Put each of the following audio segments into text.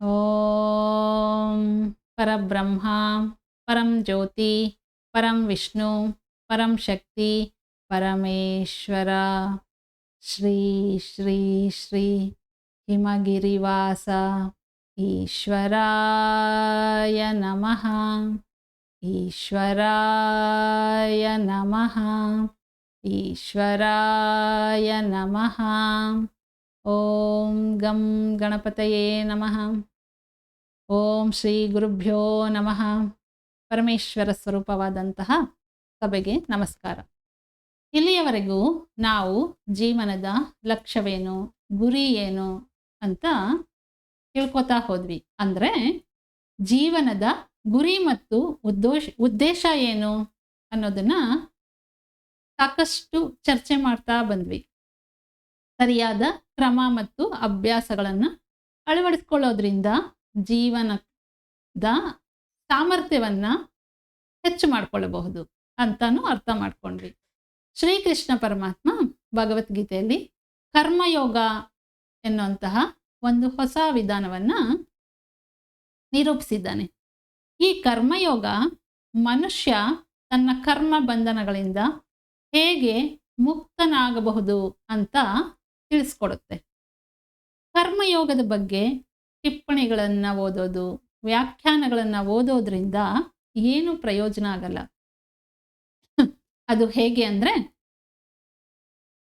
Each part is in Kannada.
ಓಂ ಪರಬ್ರಹ್ಮ ಪರಂ ಜ್ಯೋತಿ ಪರಂ ವಿಷ್ಣು ಪರಂ ಶಕ್ತಿ ಪರಮೇಶ್ವರ ಶ್ರೀ ಶ್ರೀ ಶ್ರೀ ಹಿಮಗಿರಿವಾಸ ಈಶ್ವರಾಯ ನಮಃ ಈಶ್ವರಾಯ ನಮಃ ಈಶ್ವರಾಯ ನಮಃ. ಓಂ ಗಂ ಗಣಪತಯೇ ನಮಃ. ಓಂ ಶ್ರೀ ಗುರುಭ್ಯೋ ನಮಃ. ಪರಮೇಶ್ವರ ಸ್ವರೂಪವಾದಂತಹ ಸಭೆಗೆ ನಮಸ್ಕಾರ. ಇಲ್ಲಿಯವರೆಗೂ ನಾವು ಜೀವನದ ಲಕ್ಷ್ಯವೇನು, ಗುರಿ ಏನು ಅಂತ ತಿಳ್ಕೊತಾ ಹೋದ್ವಿ. ಅಂದರೆ ಜೀವನದ ಗುರಿ ಮತ್ತು ಉದ್ದೇಶ ಏನು ಅನ್ನೋದನ್ನ ಸಾಕಷ್ಟು ಚರ್ಚೆ ಮಾಡ್ತಾ ಬಂದ್ವಿ. ಸರಿಯಾದ ಕ್ರಮ ಮತ್ತು ಅಭ್ಯಾಸಗಳನ್ನು ಅಳವಡಿಸ್ಕೊಳ್ಳೋದ್ರಿಂದ ಜೀವನದ ಸಾಮರ್ಥ್ಯವನ್ನು ಹೆಚ್ಚು ಮಾಡಿಕೊಳ್ಳಬಹುದು ಅಂತಾನು ಅರ್ಥ ಮಾಡ್ಕೊಂಡ್ವಿ. ಶ್ರೀಕೃಷ್ಣ ಪರಮಾತ್ಮ ಭಗವದ್ಗೀತೆಯಲ್ಲಿ ಕರ್ಮಯೋಗ ಎನ್ನುವಂತಹ ಒಂದು ಹೊಸ ವಿಧಾನವನ್ನು ನಿರೂಪಿಸಿದ್ದಾನೆ. ಈ ಕರ್ಮಯೋಗ ಮನುಷ್ಯ ತನ್ನ ಕರ್ಮ ಬಂಧನಗಳಿಂದ ಹೇಗೆ ಮುಕ್ತನಾಗಬಹುದು ಅಂತ ತಿಳಿಸ್ಕೊಡುತ್ತೆ. ಕರ್ಮಯೋಗದ ಬಗ್ಗೆ ಟಿಪ್ಪಣಿಗಳನ್ನು ಓದೋದು, ವ್ಯಾಖ್ಯಾನಗಳನ್ನು ಓದೋದ್ರಿಂದ ಏನು ಪ್ರಯೋಜನ ಆಗಲ್ಲ. ಅದು ಹೇಗೆ ಅಂದರೆ,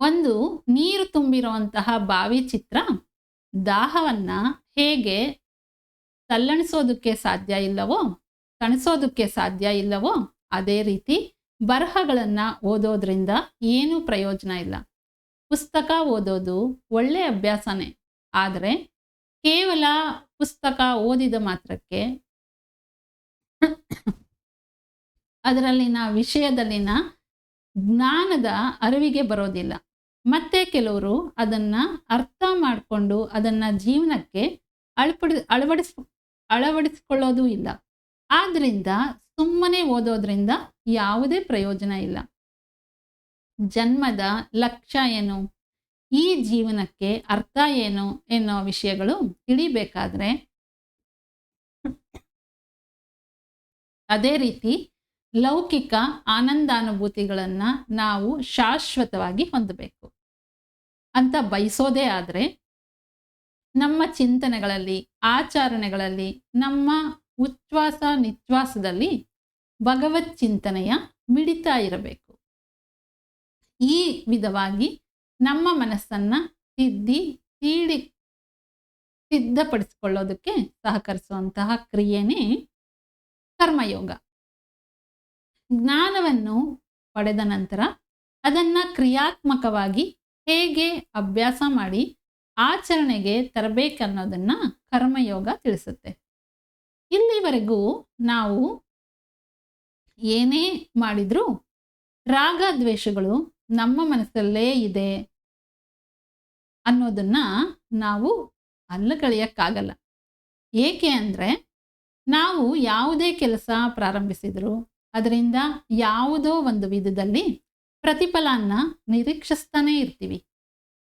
ಒಂದು ನೀರು ತುಂಬಿರುವಂತಹ ಬಾವಿ ಚಿತ್ರ ದಾಹವನ್ನು ಹೇಗೆ ತಲ್ಲಣಿಸೋದಕ್ಕೆ ಸಾಧ್ಯ ಇಲ್ಲವೋ, ತಣಿಸೋದಕ್ಕೆ ಸಾಧ್ಯ ಇಲ್ಲವೋ, ಅದೇ ರೀತಿ ಬರಹಗಳನ್ನು ಓದೋದ್ರಿಂದ ಏನೂ ಪ್ರಯೋಜನ ಇಲ್ಲ. ಪುಸ್ತಕ ಓದೋದು ಒಳ್ಳೆಯ ಅಭ್ಯಾಸನೇ, ಆದರೆ ಕೇವಲ ಪುಸ್ತಕ ಓದಿದ ಮಾತ್ರಕ್ಕೆ ಅದರಲ್ಲಿನ ವಿಷಯದಲ್ಲಿನ ಜ್ಞಾನದ ಅರಿವಿಗೆ ಬರೋದಿಲ್ಲ. ಮತ್ತೆ ಕೆಲವರು ಅದನ್ನು ಅರ್ಥ ಮಾಡಿಕೊಂಡು ಅದನ್ನು ಜೀವನಕ್ಕೆ ಅಳವಡಿಸಿಕೊಳ್ಳೋದು ಇಲ್ಲ. ಆದ್ದರಿಂದ ಸುಮ್ಮನೆ ಓದೋದ್ರಿಂದ ಯಾವುದೇ ಪ್ರಯೋಜನ ಇಲ್ಲ. ಜನ್ಮದ ಲಕ್ಷ್ಯ ಏನು, ಈ ಜೀವನಕ್ಕೆ ಅರ್ಥ ಏನು ಎನ್ನೋ ವಿಷಯಗಳು ತಿಳಿಬೇಕಾದ್ರೆ, ಅದೇ ರೀತಿ ಲೌಕಿಕ ಆನಂದಾನುಭೂತಿಗಳನ್ನು ನಾವು ಶಾಶ್ವತವಾಗಿ ಹೊಂದಬೇಕು ಅಂತ ಬಯಸೋದೇ ಆದರೆ ನಮ್ಮ ಚಿಂತನೆಗಳಲ್ಲಿ, ಆಚರಣೆಗಳಲ್ಲಿ, ನಮ್ಮ ಉಚ್ಛ್ವಾಸ ನಿಶ್ವಾಸದಲ್ಲಿ ಭಗವತ್ ಚಿಂತನೆಯ ಮಿಡಿತಾ ಇರಬೇಕು. ಈ ವಿಧವಾಗಿ ನಮ್ಮ ಮನಸ್ಸನ್ನು ಸಿದ್ಧಪಡಿಸಿಕೊಳ್ಳೋದಕ್ಕೆ ಸಹಕರಿಸುವಂತಹ ಕ್ರಿಯೆನೇ ಕರ್ಮಯೋಗ. ಜ್ಞಾನವನ್ನು ಪಡೆದ ನಂತರ ಅದನ್ನು ಕ್ರಿಯಾತ್ಮಕವಾಗಿ ಹೇಗೆ ಅಭ್ಯಾಸ ಮಾಡಿ ಆಚರಣೆಗೆ ತರಬೇಕನ್ನೋದನ್ನು ಕರ್ಮಯೋಗ ತಿಳಿಸುತ್ತೆ. ಇಲ್ಲಿವರೆಗೂ ನಾವು ಏನೇ ಮಾಡಿದರೂ ರಾಗ ದ್ವೇಷಗಳು ನಮ್ಮ ಮನಸ್ಸಲ್ಲೇ ಇದೆ ಅನ್ನೋದನ್ನು ನಾವು ಅಲ್ಲಗಳೆಯೋಕ್ಕಾಗಲ್ಲ. ಏಕೆ ಅಂದರೆ, ನಾವು ಯಾವುದೇ ಕೆಲಸ ಪ್ರಾರಂಭಿಸಿದರೂ ಅದರಿಂದ ಯಾವುದೋ ಒಂದು ವಿಧದಲ್ಲಿ ಪ್ರತಿಫಲನ ನಿರೀಕ್ಷಿಸ್ತಾನೇ ಇರ್ತೀವಿ.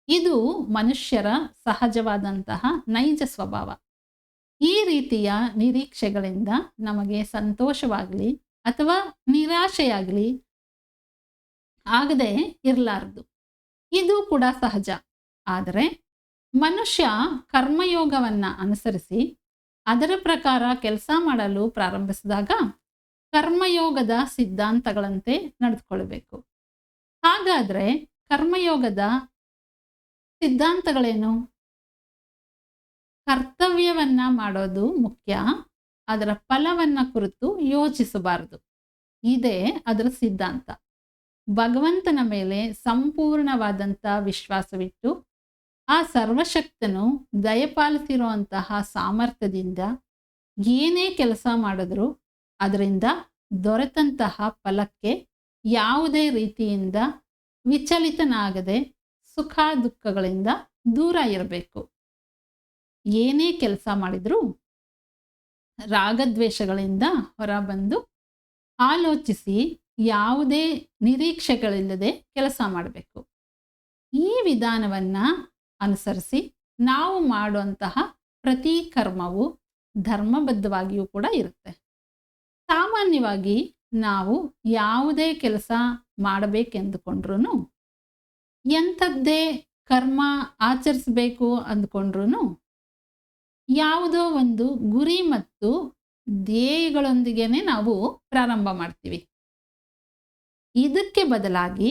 ಇದು ಮನುಷ್ಯರ ಸಹಜವಾದಂತಹ ನೈಜ ಸ್ವಭಾವ. ಈ ರೀತಿಯ ನಿರೀಕ್ಷೆಗಳಿಂದ ನಮಗೆ ಸಂತೋಷವಾಗಲಿ ಅಥವಾ ನಿರಾಶೆಯಾಗಲಿ ಆಗದೆ ಇರಲಾರದು. ಇದು ಕೂಡ ಸಹಜ. ಆದರೆ ಮನುಷ್ಯ ಕರ್ಮಯೋಗವನ್ನು ಅನುಸರಿಸಿ ಅದರ ಪ್ರಕಾರ ಕೆಲಸ ಮಾಡಲು ಪ್ರಾರಂಭಿಸಿದಾಗ ಕರ್ಮಯೋಗದ ಸಿದ್ಧಾಂತಗಳಂತೆ ನಡೆದುಕೊಳ್ಬೇಕು. ಹಾಗಾದರೆ ಕರ್ಮಯೋಗದ ಸಿದ್ಧಾಂತಗಳೇನು? ಕರ್ತವ್ಯವನ್ನು ಮಾಡೋದು ಮುಖ್ಯ, ಅದರ ಫಲವನ್ನು ಕುರಿತು ಯೋಚಿಸಬಾರದು. ಇದೇ ಅದರ ಸಿದ್ಧಾಂತ. ಭಗವಂತನ ಮೇಲೆ ಸಂಪೂರ್ಣವಾದಂಥ ವಿಶ್ವಾಸವಿಟ್ಟು ಆ ಸರ್ವಶಕ್ತನು ದಯಪಾಲಿಸಿರುವಂತಹ ಸಾಮರ್ಥ್ಯದಿಂದ ಏನೇ ಕೆಲಸ ಮಾಡಿದ್ರೂ ಅದರಿಂದ ದೊರೆತಂತಹ ಫಲಕ್ಕೆ ಯಾವುದೇ ರೀತಿಯಿಂದ ವಿಚಲಿತನಾಗದೆ ಸುಖ ದುಃಖಗಳಿಂದ ದೂರ ಇರಬೇಕು. ಏನೇ ಕೆಲಸ ಮಾಡಿದರೂ ರಾಗದ್ವೇಷಗಳಿಂದ ಹೊರಬಂದು ಆಲೋಚಿಸಿ ಯಾವುದೇ ನಿರೀಕ್ಷೆಗಳಿಲ್ಲದೆ ಕೆಲಸ ಮಾಡಬೇಕು. ಈ ವಿಧಾನವನ್ನು ಅನುಸರಿಸಿ ನಾವು ಮಾಡುವಂತಹ ಪ್ರತಿ ಕರ್ಮವು ಧರ್ಮಬದ್ಧವಾಗಿಯೂ ಕೂಡ ಇರುತ್ತೆ. ಸಾಮಾನ್ಯವಾಗಿ ನಾವು ಯಾವುದೇ ಕೆಲಸ ಮಾಡಬೇಕೆಂದುಕೊಂಡ್ರೂ, ಎಂಥದ್ದೇ ಕರ್ಮ ಆಚರಿಸಬೇಕು ಅಂದ್ಕೊಂಡ್ರೂ, ಯಾವುದೋ ಒಂದು ಗುರಿ ಮತ್ತು ಧ್ಯೇಯಗಳೊಂದಿಗೇನೆ ನಾವು ಪ್ರಾರಂಭ ಮಾಡ್ತೀವಿ. ಇದಕ್ಕೆ ಬದಲಾಗಿ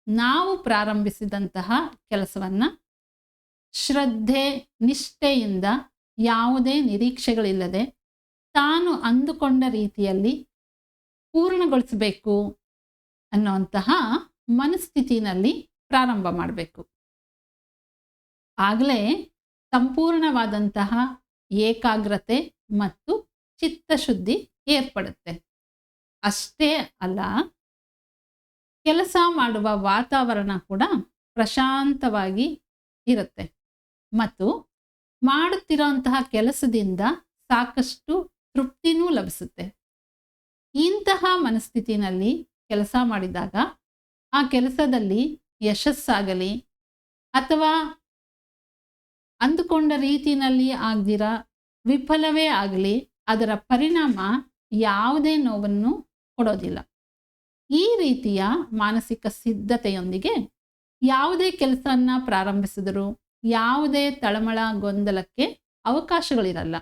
ನಾವು ಪ್ರಾರಂಭಿಸಿದಂತಹ ಕೆಲಸವನ್ನು ಶ್ರದ್ಧೆ, ನಿಷ್ಠೆಯಿಂದ, ಯಾವುದೇ ನಿರೀಕ್ಷೆಗಳಿಲ್ಲದೆ ತಾನು ಅಂದುಕೊಂಡ ರೀತಿಯಲ್ಲಿ ಪೂರ್ಣಗೊಳಿಸಬೇಕು ಅನ್ನುವಂತಹ ಮನಸ್ಥಿತಿನಲ್ಲಿ ಪ್ರಾರಂಭ ಮಾಡಬೇಕು. ಆಗಲೇ ಸಂಪೂರ್ಣವಾದಂತಹ ಏಕಾಗ್ರತೆ ಮತ್ತು ಚಿತ್ತಶುದ್ಧಿ ಏರ್ಪಡುತ್ತೆ. ಅಷ್ಟೇ ಅಲ್ಲ, ಕೆಲಸ ಮಾಡುವ ವಾತಾವರಣ ಕೂಡ ಪ್ರಶಾಂತವಾಗಿ ಇರುತ್ತೆ ಮತ್ತು ಮಾಡುತ್ತಿರುವಂತಹ ಕೆಲಸದಿಂದ ಸಾಕಷ್ಟು ತೃಪ್ತಿನೂ ಲಭಿಸುತ್ತೆ. ಇಂತಹ ಮನಸ್ಥಿತಿನಲ್ಲಿ ಕೆಲಸ ಮಾಡಿದಾಗ ಆ ಕೆಲಸದಲ್ಲಿ ಯಶಸ್ಸಾಗಲಿ ಅಥವಾ ಅಂದುಕೊಂಡ ರೀತಿಯಲ್ಲಿ ಆಗದಿರ ವಿಫಲವೇ ಆಗಲಿ, ಅದರ ಪರಿಣಾಮ ಯಾವುದೇ ನೋವನ್ನು ಕೊಡೋದಿಲ್ಲ. ಈ ರೀತಿಯ ಮಾನಸಿಕ ಸಿದ್ಧತೆಯೊಂದಿಗೆ ಯಾವುದೇ ಕೆಲಸವನ್ನು ಪ್ರಾರಂಭಿಸಿದರೂ ಯಾವುದೇ ತಳಮಳ, ಗೊಂದಲಕ್ಕೆ ಅವಕಾಶಗಳಿರಲ್ಲ.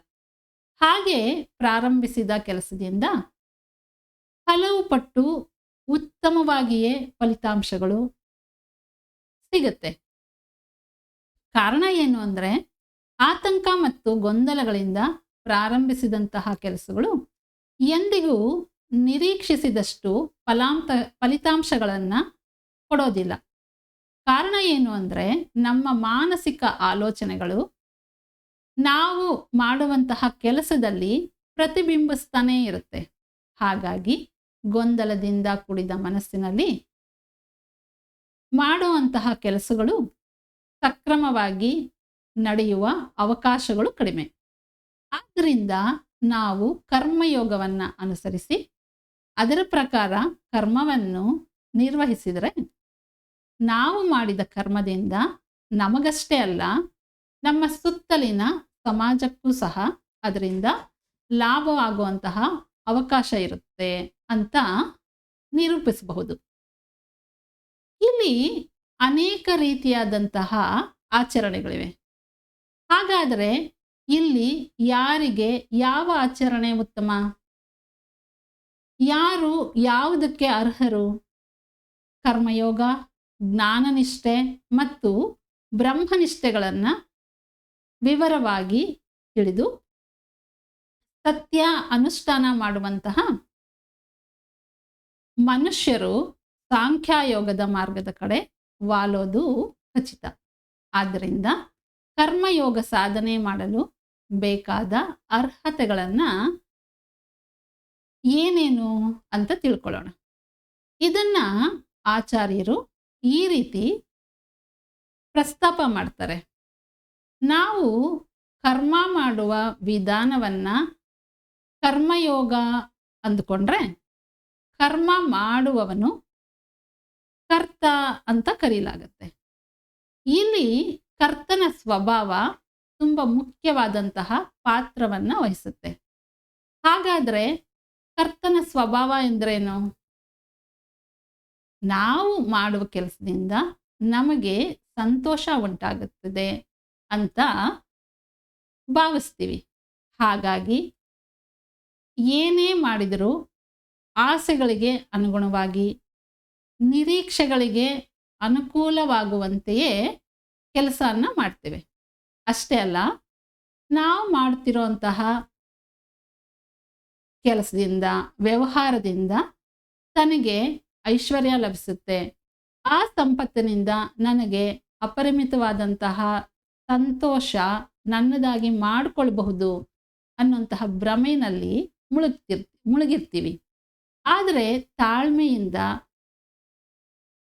ಹಾಗೆ ಪ್ರಾರಂಭಿಸಿದ ಕೆಲಸದಿಂದ ಹಲವು ಪಟ್ಟು ಉತ್ತಮವಾಗಿಯೇ ಫಲಿತಾಂಶಗಳು ಸಿಗುತ್ತೆ. ಕಾರಣ ಏನು ಅಂದರೆ, ಆತಂಕ ಮತ್ತು ಗೊಂದಲಗಳಿಂದ ಪ್ರಾರಂಭಿಸಿದಂತಹ ಕೆಲಸಗಳು ಎಂದಿಗೂ ನಿರೀಕ್ಷಿಸಿದಷ್ಟು ಫಲಿತಾಂಶಗಳನ್ನು ಕೊಡೋದಿಲ್ಲ. ಕಾರಣ ಏನು ಅಂದರೆ, ನಮ್ಮ ಮಾನಸಿಕ ಆಲೋಚನೆಗಳು ನಾವು ಮಾಡುವಂತಹ ಕೆಲಸದಲ್ಲಿ ಪ್ರತಿಬಿಂಬಿಸ್ತಾನೇ ಇರುತ್ತೆ. ಹಾಗಾಗಿ ಗೊಂದಲದಿಂದ ಕೂಡಿದ ಮನಸ್ಸಿನಲ್ಲಿ ಮಾಡುವಂತಹ ಕೆಲಸಗಳು ಸಕ್ರಮವಾಗಿ ನಡೆಯುವ ಅವಕಾಶಗಳು ಕಡಿಮೆ. ಆದ್ದರಿಂದ ನಾವು ಕರ್ಮಯೋಗವನ್ನು ಅನುಸರಿಸಿ ಅದರ ಪ್ರಕಾರ ಕರ್ಮವನ್ನು ನಿರ್ವಹಿಸಿದರೆ ನಾವು ಮಾಡಿದ ಕರ್ಮದಿಂದ ನಮಗಷ್ಟೇ ಅಲ್ಲ, ನಮ್ಮ ಸುತ್ತಲಿನ ಸಮಾಜಕ್ಕೂ ಸಹ ಅದರಿಂದ ಲಾಭವಾಗುವಂತಹ ಅವಕಾಶ ಇರುತ್ತೆ ಅಂತ ನಿರೂಪಿಸಬಹುದು. ಇಲ್ಲಿ ಅನೇಕ ರೀತಿಯಾದಂತಹ ಆಚರಣೆಗಳಿವೆ. ಹಾಗಾದರೆ ಇಲ್ಲಿ ಯಾರಿಗೆ ಯಾವ ಆಚರಣೆ ಉತ್ತಮ? ಯಾರು ಯಾವುದಕ್ಕೆ ಅರ್ಹರು? ಕರ್ಮಯೋಗ, ಜ್ಞಾನನಿಷ್ಠೆ ಮತ್ತು ಬ್ರಹ್ಮನಿಷ್ಠೆಗಳನ್ನು ವಿವರವಾಗಿ ತಿಳಿದು ಸತ್ಯ ಅನುಷ್ಠಾನ ಮಾಡುವಂತಹ ಮನುಷ್ಯರು ಸಾಂಖ್ಯಯೋಗದ ಮಾರ್ಗದ ಕಡೆ ವಾಲೋದು ಖಚಿತ. ಆದ್ದರಿಂದ ಕರ್ಮಯೋಗ ಸಾಧನೆ ಮಾಡಲು ಬೇಕಾದ ಅರ್ಹತೆಗಳನ್ನು ಏನೇನು ಅಂತ ತಿಳ್ಕೊಳ್ಳೋಣ. ಇದನ್ನ ಆಚಾರ್ಯರು ಈ ರೀತಿ ಪ್ರಸ್ತಾಪ ಮಾಡ್ತಾರೆ. ನಾವು ಕರ್ಮ ಮಾಡುವ ವಿಧಾನವನ್ನು ಕರ್ಮಯೋಗ ಅಂದುಕೊಂಡ್ರೆ, ಕರ್ಮ ಮಾಡುವವನು ಕರ್ತ ಅಂತ ಕರೀಲಾಗತ್ತೆ. ಇಲ್ಲಿ ಕರ್ತನ ಸ್ವಭಾವ ತುಂಬ ಮುಖ್ಯವಾದಂತಹ ಪಾತ್ರವನ್ನು ವಹಿಸುತ್ತೆ. ಹಾಗಾದರೆ ಕರ್ತನ ಸ್ವಭಾವ ಎಂದರೇನು? ನಾವು ಮಾಡುವ ಕೆಲಸದಿಂದ ನಮಗೆ ಸಂತೋಷ ಉಂಟಾಗುತ್ತದೆ ಅಂತ ಭಾವಿಸ್ತೀವಿ. ಹಾಗಾಗಿ ಏನೇ ಮಾಡಿದರೂ ಆಸೆಗಳಿಗೆ ಅನುಗುಣವಾಗಿ, ನಿರೀಕ್ಷೆಗಳಿಗೆ ಅನುಕೂಲವಾಗುವಂತೆಯೇ ಕೆಲಸವನ್ನು ಮಾಡ್ತೇವೆ. ಅಷ್ಟೇ ಅಲ್ಲ, ನಾವು ಮಾಡ್ತಿರೋಂತಹ ಕೆಲಸದಿಂದ, ವ್ಯವಹಾರದಿಂದ ತನಗೆ ಐಶ್ವರ್ಯ ಲಭಿಸುತ್ತೆ, ಆ ಸಂಪತ್ತಿನಿಂದ ನನಗೆ ಅಪರಿಮಿತವಾದಂತಹ ಸಂತೋಷ ನನ್ನದಾಗಿ ಮಾಡಿಕೊಳ್ಬಹುದು ಅನ್ನುವಂತಹ ಭ್ರಮೆಯಲ್ಲಿ ಮುಳುಗಿರ್ತೀವಿ. ಆದರೆ ತಾಳ್ಮೆಯಿಂದ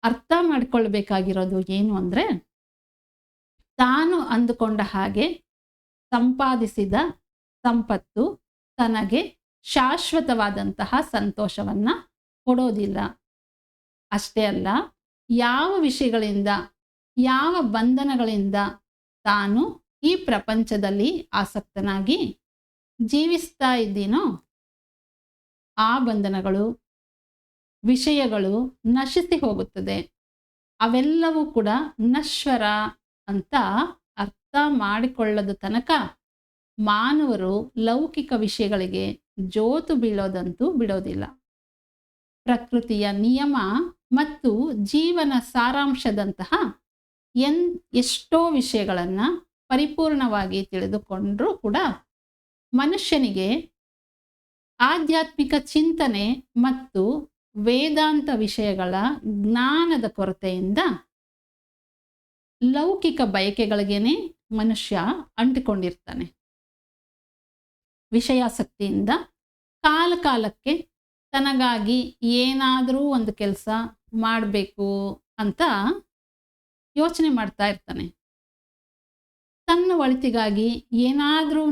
ಅರ್ಥ ಮಾಡಿಕೊಳ್ಬೇಕಾಗಿರೋದು ಏನು ಅಂದರೆ, ತಾನು ಅಂದುಕೊಂಡ ಹಾಗೆ ಸಂಪಾದಿಸಿದ ಸಂಪತ್ತು ತನಗೆ ಶಾಶ್ವತವಾದಂತಹ ಸಂತೋಷವನ್ನು ಕೊಡೋದಿಲ್ಲ. ಅಷ್ಟೇ ಅಲ್ಲ, ಯಾವ ವಿಷಯಗಳಿಂದ, ಯಾವ ಬಂಧನಗಳಿಂದ ತಾನು ಈ ಪ್ರಪಂಚದಲ್ಲಿ ಆಸಕ್ತನಾಗಿ ಜೀವಿಸ್ತಾ ಇದ್ದೀನೋ ಆ ಬಂಧನಗಳು, ವಿಷಯಗಳು ನಶಿಸಿ ಹೋಗುತ್ತದೆ. ಅವೆಲ್ಲವೂ ಕೂಡ ನಶ್ವರ ಅಂತ ಅರ್ಥ ಮಾಡಿಕೊಳ್ಳದ ತನಕ ಮಾನವರು ಲೌಕಿಕ ವಿಷಯಗಳಿಗೆ ಜೋತು ಬೀಳೋದಂತೂ ಬಿಡೋದಿಲ್ಲ. ಪ್ರಕೃತಿಯ ನಿಯಮ ಮತ್ತು ಜೀವನ ಸಾರಾಂಶದಂತಹ ಎಷ್ಟೋ ವಿಷಯಗಳನ್ನು ಪರಿಪೂರ್ಣವಾಗಿ ತಿಳಿದುಕೊಂಡರೂ ಕೂಡ ಮನುಷ್ಯನಿಗೆ ಆಧ್ಯಾತ್ಮಿಕ ಚಿಂತನೆ ಮತ್ತು ವೇದಾಂತ ವಿಷಯಗಳ ಜ್ಞಾನದ ಕೊರತೆಯಿಂದ ಲೌಕಿಕ ಬಯಕೆಗಳಿಗೇನೆ ಮನುಷ್ಯ ಅಂಟಿಕೊಂಡಿರ್ತಾನೆ. ವಿಷಯಾಸಕ್ತಿಯಿಂದ ಕಾಲಕ್ಕೆ ತನಗಾಗಿ ಏನಾದರೂ ಒಂದು ಕೆಲಸ ಮಾಡಬೇಕು ಅಂತ ಯೋಚನೆ ಮಾಡ್ತಾ ಇರ್ತಾನೆ. ತನ್ನ ಒಳಿತಿಗಾಗಿ ಏನಾದ್ರೂ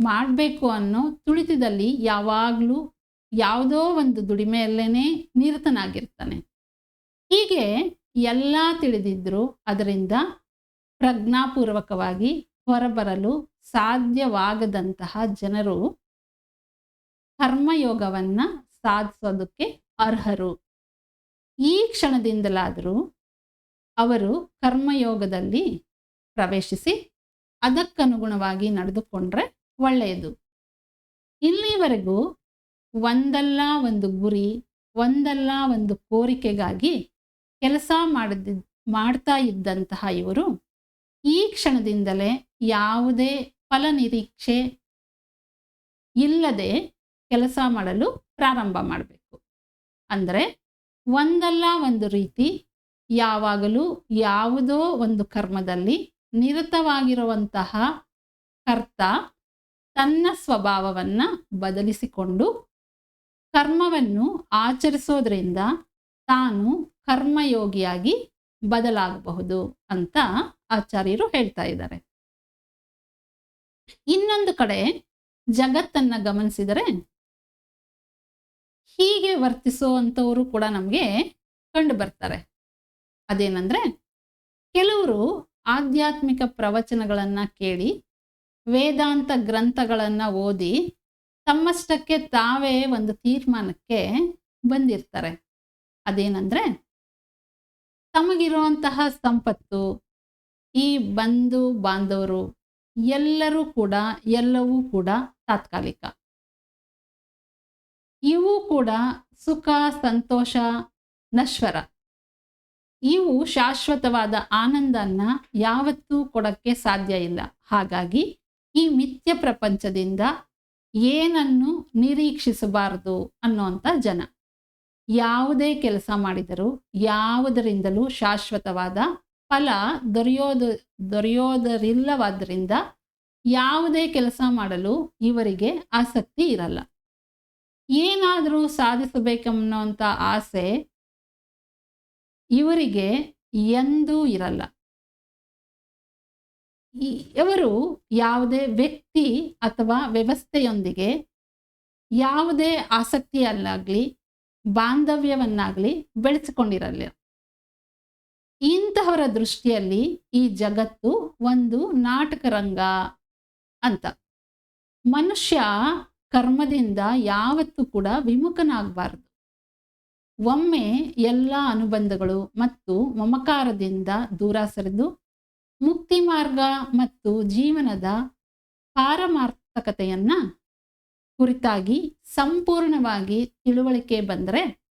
ಮಾಡಬೇಕು ಅನ್ನೋ ತುಳಿತದಲ್ಲಿ ಯಾವಾಗಲೂ ಯಾವುದೋ ಒಂದು ದುಡಿಮೆಯಲ್ಲೇನೆ ನಿರತನಾಗಿರ್ತಾನೆ. ಹೀಗೆ ಎಲ್ಲ ತಿಳಿದಿದ್ರೂ ಅದರಿಂದ ಪ್ರಜ್ಞಾಪೂರ್ವಕವಾಗಿ ಹೊರಬರಲು ಸಾಧ್ಯವಾಗದಂತಹ ಜನರು ಕರ್ಮಯೋಗವನ್ನ ಸಾಧಿಸೋದಕ್ಕೆ ಅರ್ಹರು. ಈ ಕ್ಷಣದಿಂದಲಾದರೂ ಅವರು ಕರ್ಮಯೋಗದಲ್ಲಿ ಪ್ರವೇಶಿಸಿ ಅದಕ್ಕನುಗುಣವಾಗಿ ನಡೆದುಕೊಂಡ್ರೆ ಒಳ್ಳೆಯದು. ಇಲ್ಲಿವರೆಗೂ ಒಂದಲ್ಲ ಒಂದು ಗುರಿ, ಒಂದಲ್ಲ ಒಂದು ಕೋರಿಕೆಗಾಗಿ ಕೆಲಸ ಮಾಡ್ತಾ ಇದ್ದಂತಹ ಇವರು ಈ ಕ್ಷಣದಿಂದಲೇ ಯಾವುದೇ ಫಲ ನಿರೀಕ್ಷೆ ಇಲ್ಲದೆ ಕೆಲಸ ಮಾಡಲು ಪ್ರಾರಂಭ ಮಾಡಬೇಕು. ಅಂದರೆ ಒಂದಲ್ಲ ಒಂದು ರೀತಿ ಯಾವಾಗಲೂ ಯಾವುದೋ ಒಂದು ಕರ್ಮದಲ್ಲಿ ನಿರತವಾಗಿರುವಂತಹ ಕರ್ತ ತನ್ನ ಸ್ವಭಾವವನ್ನು ಬದಲಿಸಿಕೊಂಡು ಕರ್ಮವನ್ನು ಆಚರಿಸೋದ್ರಿಂದ ತಾನು ಕರ್ಮಯೋಗಿಯಾಗಿ ಬದಲಾಗಬಹುದು ಅಂತ ಆಚಾರ್ಯರು ಹೇಳ್ತಾ ಇದ್ದಾರೆ. ಇನ್ನೊಂದು ಕಡೆ ಜಗತ್ತನ್ನ ಗಮನಿಸಿದರೆ ಹೀಗೆ ವರ್ತಿಸುವಂಥವರು ಕೂಡ ನಮಗೆ ಕಂಡು ಬರ್ತಾರೆ. ಅದೇನಂದ್ರೆ, ಕೆಲವರು ಆಧ್ಯಾತ್ಮಿಕ ಪ್ರವಚನಗಳನ್ನ ಕೇಳಿ ವೇದಾಂತ ಗ್ರಂಥಗಳನ್ನ ಓದಿ ತಮ್ಮಷ್ಟಕ್ಕೆ ತಾವೇ ಒಂದು ತೀರ್ಮಾನಕ್ಕೆ ಬಂದಿರ್ತಾರೆ. ಅದೇನಂದ್ರೆ, ತಮಗಿರುವಂತಹ ಸಂಪತ್ತು, ಈ ಬಂಧು ಬಾಂಧವರು ಎಲ್ಲವೂ ಕೂಡ ತಾತ್ಕಾಲಿಕ. ಇವು ಕೂಡ ಸುಖ ಸಂತೋಷ ನಶ್ವರ. ಇವು ಶಾಶ್ವತವಾದ ಆನಂದನ್ನ ಯಾವತ್ತೂ ಕೊಡಕ್ಕೆ ಸಾಧ್ಯ ಇಲ್ಲ. ಹಾಗಾಗಿ ಈ ಮಿಥ್ಯ ಪ್ರಪಂಚದಿಂದ ಏನನ್ನು ನಿರೀಕ್ಷಿಸಬಾರದು ಅನ್ನುವಂಥ ಜನ ಯಾವುದೇ ಕೆಲಸ ಮಾಡಿದರೂ ಯಾವುದರಿಂದಲೂ ಶಾಶ್ವತವಾದ ಫಲ ದೊರೆಯೋದರಿಲ್ಲವಾದ್ದರಿಂದ ಯಾವುದೇ ಕೆಲಸ ಮಾಡಲು ಇವರಿಗೆ ಆಸಕ್ತಿ ಇರಲ್ಲ. ಏನಾದರೂ ಸಾಧಿಸಬೇಕನ್ನೋಂಥ ಆಸೆ ಇವರಿಗೆ ಎಂದೂ ಇರಲ್ಲ. ಇವರು ಯಾವುದೇ ವ್ಯಕ್ತಿ ಅಥವಾ ವ್ಯವಸ್ಥೆಯೊಂದಿಗೆ ಯಾವುದೇ ಆಸಕ್ತಿಯಲ್ಲಾಗಲಿ ಬಾಂಧವ್ಯವನ್ನಾಗಲಿ ಬೆಳೆಸಿಕೊಂಡಿರಲ್ಲ. ಇಂತಹವರ ದೃಷ್ಟಿಯಲ್ಲಿ ಈ ಜಗತ್ತು ಒಂದು ನಾಟಕ ರಂಗ ಅಂತ. ಮನುಷ್ಯ ಕರ್ಮದಿಂದ ಯಾವತ್ತೂ ಕೂಡ ವಿಮುಖನಾಗಬಾರದು. ಒಮ್ಮೆ ಎಲ್ಲ ಅನುಬಂಧಗಳು ಮತ್ತು ಮಮಕಾರದಿಂದ ದೂರ ಸರಿದು ಮುಕ್ತಿ ಮಾರ್ಗ ಮತ್ತು ಜೀವನದ ಪಾರಮಾರ್ಥಕತೆಯನ್ನ ಕುರಿತಾಗಿ ಸಂಪೂರ್ಣವಾಗಿ ತಿಳುವಳಿಕೆ ಬಂದರೆ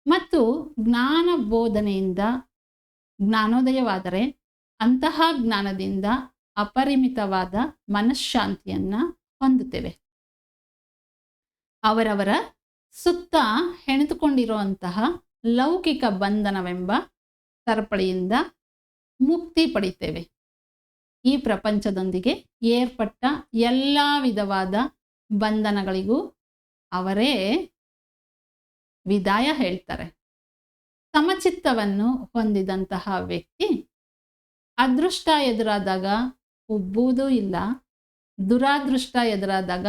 ಮತ್ತು ಜ್ಞಾನ ಬೋಧನೆಯಿಂದ ಜ್ಞಾನೋದಯವಾದರೆ ಅಂತಹ ಜ್ಞಾನದಿಂದ ಅಪರಿಮಿತವಾದ ಮನಃಶಾಂತಿಯನ್ನ ಹೊಂದುತ್ತೇವೆ. ಅವರವರ ಸುತ್ತ ಹೆಣೆದುಕೊಂಡಿರುವಂತಹ ಲೌಕಿಕ ಬಂಧನವೆಂಬ ಸರಪಳಿಯಿಂದ ಮುಕ್ತಿ ಪಡಿತೇವೆ. ಈ ಪ್ರಪಂಚದೊಂದಿಗೆ ಏರ್ಪಟ್ಟ ಎಲ್ಲ ವಿಧವಾದ ಬಂಧನಗಳಿಗೂ ಅವರೇ ವಿದಾಯ ಹೇಳ್ತಾರೆ. ಸಮಚಿತ್ತವನ್ನು ಹೊಂದಿದಂತಹ ವ್ಯಕ್ತಿ ಅದೃಷ್ಟ ಎದುರಾದಾಗ ಉಬ್ಬುವುದೂ ಇಲ್ಲ, ದುರಾದೃಷ್ಟ ಎದುರಾದಾಗ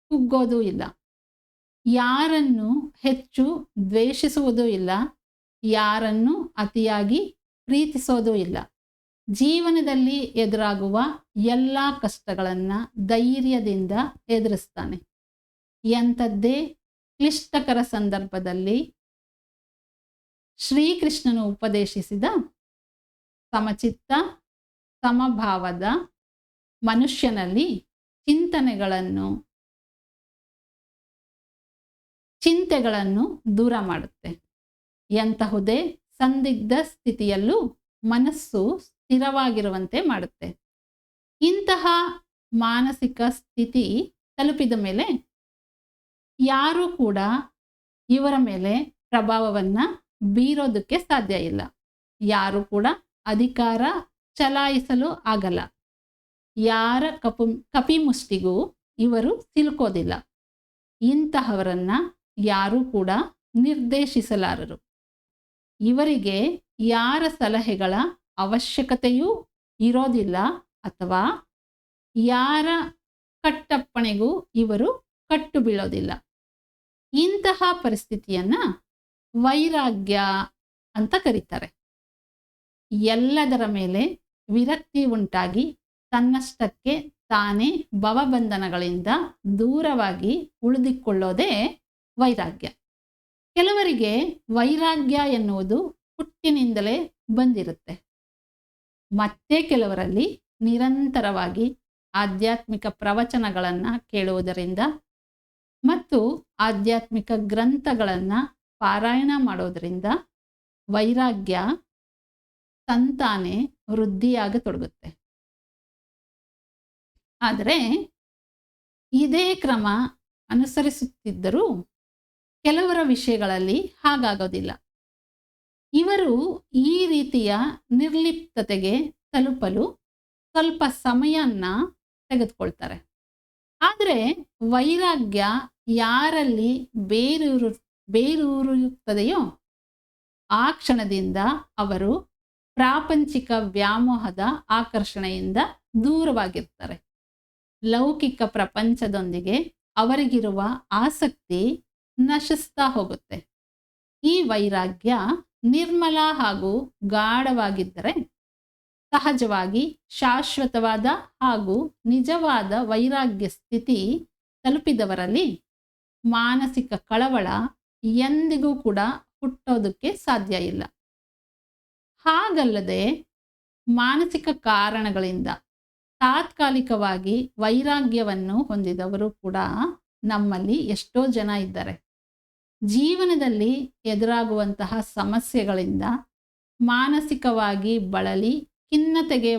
ಕುಗ್ಗೋದೂ ಇಲ್ಲ. ಯಾರನ್ನು ಹೆಚ್ಚು ದ್ವೇಷಿಸುವುದೂ ಇಲ್ಲ, ಯಾರನ್ನು ಅತಿಯಾಗಿ ಪ್ರೀತಿಸೋದೂ ಇಲ್ಲ. ಜೀವನದಲ್ಲಿ ಎದುರಾಗುವ ಎಲ್ಲ ಕಷ್ಟಗಳನ್ನು ಧೈರ್ಯದಿಂದ ಎದುರಿಸ್ತಾನೆ. ಎಂಥದ್ದೇ ಕ್ಲಿಷ್ಟಕರ ಸಂದರ್ಭದಲ್ಲಿ ಶ್ರೀಕೃಷ್ಣನು ಉಪದೇಶಿಸಿದ ಸಮಚಿತ್ತ ಸಮಭಾವದ ಮನುಷ್ಯನಲ್ಲಿ ಚಿಂತೆಗಳನ್ನು ದೂರ ಮಾಡುತ್ತೆ. ಎಂತಹುದೇ ಸಂದಿಗ್ಧ ಸ್ಥಿತಿಯಲ್ಲೂ ಮನಸ್ಸು ಸ್ಥಿರವಾಗಿರುವಂತೆ ಮಾಡುತ್ತೆ. ಇಂತಹ ಮಾನಸಿಕ ಸ್ಥಿತಿ ತಲುಪಿದ ಮೇಲೆ ಯಾರೂ ಕೂಡ ಇವರ ಮೇಲೆ ಪ್ರಭಾವವನ್ನು ಬೀರೋದಕ್ಕೆ ಸಾಧ್ಯ ಇಲ್ಲ. ಯಾರೂ ಕೂಡ ಅಧಿಕಾರ ಚಲಾಯಿಸಲು ಆಗಲ್ಲ. ಯಾರ ಕಪಿಮುಷ್ಟಿಗೂ ಇವರು ಸಿಲುಕೋದಿಲ್ಲ. ಇಂತಹವರನ್ನ ಯಾರೂ ಕೂಡ ನಿರ್ದೇಶಿಸಲಾರರು. ಇವರಿಗೆ ಯಾರ ಸಲಹೆಗಳ ಅವಶ್ಯಕತೆಯೂ ಇರೋದಿಲ್ಲ ಅಥವಾ ಯಾರ ಕಟ್ಟಪ್ಪಣೆಗೂ ಇವರು ಕಟ್ಟು ಬೀಳೋದಿಲ್ಲ. ಇಂತಹ ಪರಿಸ್ಥಿತಿಯನ್ನ ವೈರಾಗ್ಯ ಅಂತ ಕರೀತಾರೆ. ಎಲ್ಲದರ ಮೇಲೆ ವಿರಕ್ತಿ ಉಂಟಾಗಿ ತನ್ನಷ್ಟಕ್ಕೆ ತಾನೇ ಭವಬಂಧನಗಳಿಂದ ದೂರವಾಗಿ ಉಳಿದುಕೊಳ್ಳೋದೇ ವೈರಾಗ್ಯ. ಕೆಲವರಿಗೆ ವೈರಾಗ್ಯ ಎನ್ನುವುದು ಹುಟ್ಟಿನಿಂದಲೇ ಬಂದಿರುತ್ತೆ. ಮತ್ತೆ ಕೆಲವರಲ್ಲಿ ನಿರಂತರವಾಗಿ ಆಧ್ಯಾತ್ಮಿಕ ಪ್ರವಚನಗಳನ್ನು ಕೇಳುವುದರಿಂದ ಮತ್ತು ಆಧ್ಯಾತ್ಮಿಕ ಗ್ರಂಥಗಳನ್ನು ಪಾರಾಯಣ ಮಾಡೋದರಿಂದ ವೈರಾಗ್ಯ ತಂತಾನೆ ವೃದ್ಧಿಯಾಗತೊಡಗುತ್ತೆ. ಆದರೆ ಇದೇ ಕ್ರಮ ಅನುಸರಿಸುತ್ತಿದ್ದರೂ ಕೆಲವರ ವಿಷಯಗಳಲ್ಲಿ ಹಾಗಾಗೋದಿಲ್ಲ. ಇವರು ಈ ರೀತಿಯ ನಿರ್ಲಿಪ್ತತೆಗೆ ತಲುಪಲು ಸ್ವಲ್ಪ ಸಮಯನ್ನ ತೆಗೆದುಕೊಳ್ತಾರೆ. ಆದರೆ ವೈರಾಗ್ಯ ಯಾರಲ್ಲಿ ಬೇರೂರುತ್ತದೆಯೋ ಆ ಕ್ಷಣದಿಂದ ಅವರು ಪ್ರಾಪಂಚಿಕ ವ್ಯಾಮೋಹದ ಆಕರ್ಷಣೆಯಿಂದ ದೂರವಾಗಿರ್ತಾರೆ. ಲೌಕಿಕ ಪ್ರಪಂಚದೊಂದಿಗೆ ಅವರಿಗಿರುವ ಆಸಕ್ತಿ ನಶಿಸ್ತಾ ಹೋಗುತ್ತೆ. ಈ ವೈರಾಗ್ಯ ನಿರ್ಮಲ ಹಾಗೂ ಗಾಢವಾಗಿದ್ದರೆ ಸಹಜವಾಗಿ ಶಾಶ್ವತವಾದ ಹಾಗೂ ನಿಜವಾದ ವೈರಾಗ್ಯ ಸ್ಥಿತಿ ತಲುಪಿದವರಲ್ಲಿ ಮಾನಸಿಕ ಕಳವಳ ಎಂದಿಗೂ ಕೂಡ ಹುಟ್ಟೋದಕ್ಕೆ ಸಾಧ್ಯ ಇಲ್ಲ. ಹಾಗಲ್ಲದೆ ಮಾನಸಿಕ ಕಾರಣಗಳಿಂದ ತಾತ್ಕಾಲಿಕವಾಗಿ ವೈರಾಗ್ಯವನ್ನು ಹೊಂದಿದವರು ಕೂಡ ನಮ್ಮಲ್ಲಿ ಎಷ್ಟೋ ಜನ ಇದ್ದಾರೆ. ಜೀವನದಲ್ಲಿ ಎದುರಾಗುವಂತಹ ಸಮಸ್ಯೆಗಳಿಂದ ಮಾನಸಿಕವಾಗಿ ಬಳಲಿ ಖಿನ್ನತೆಗೆ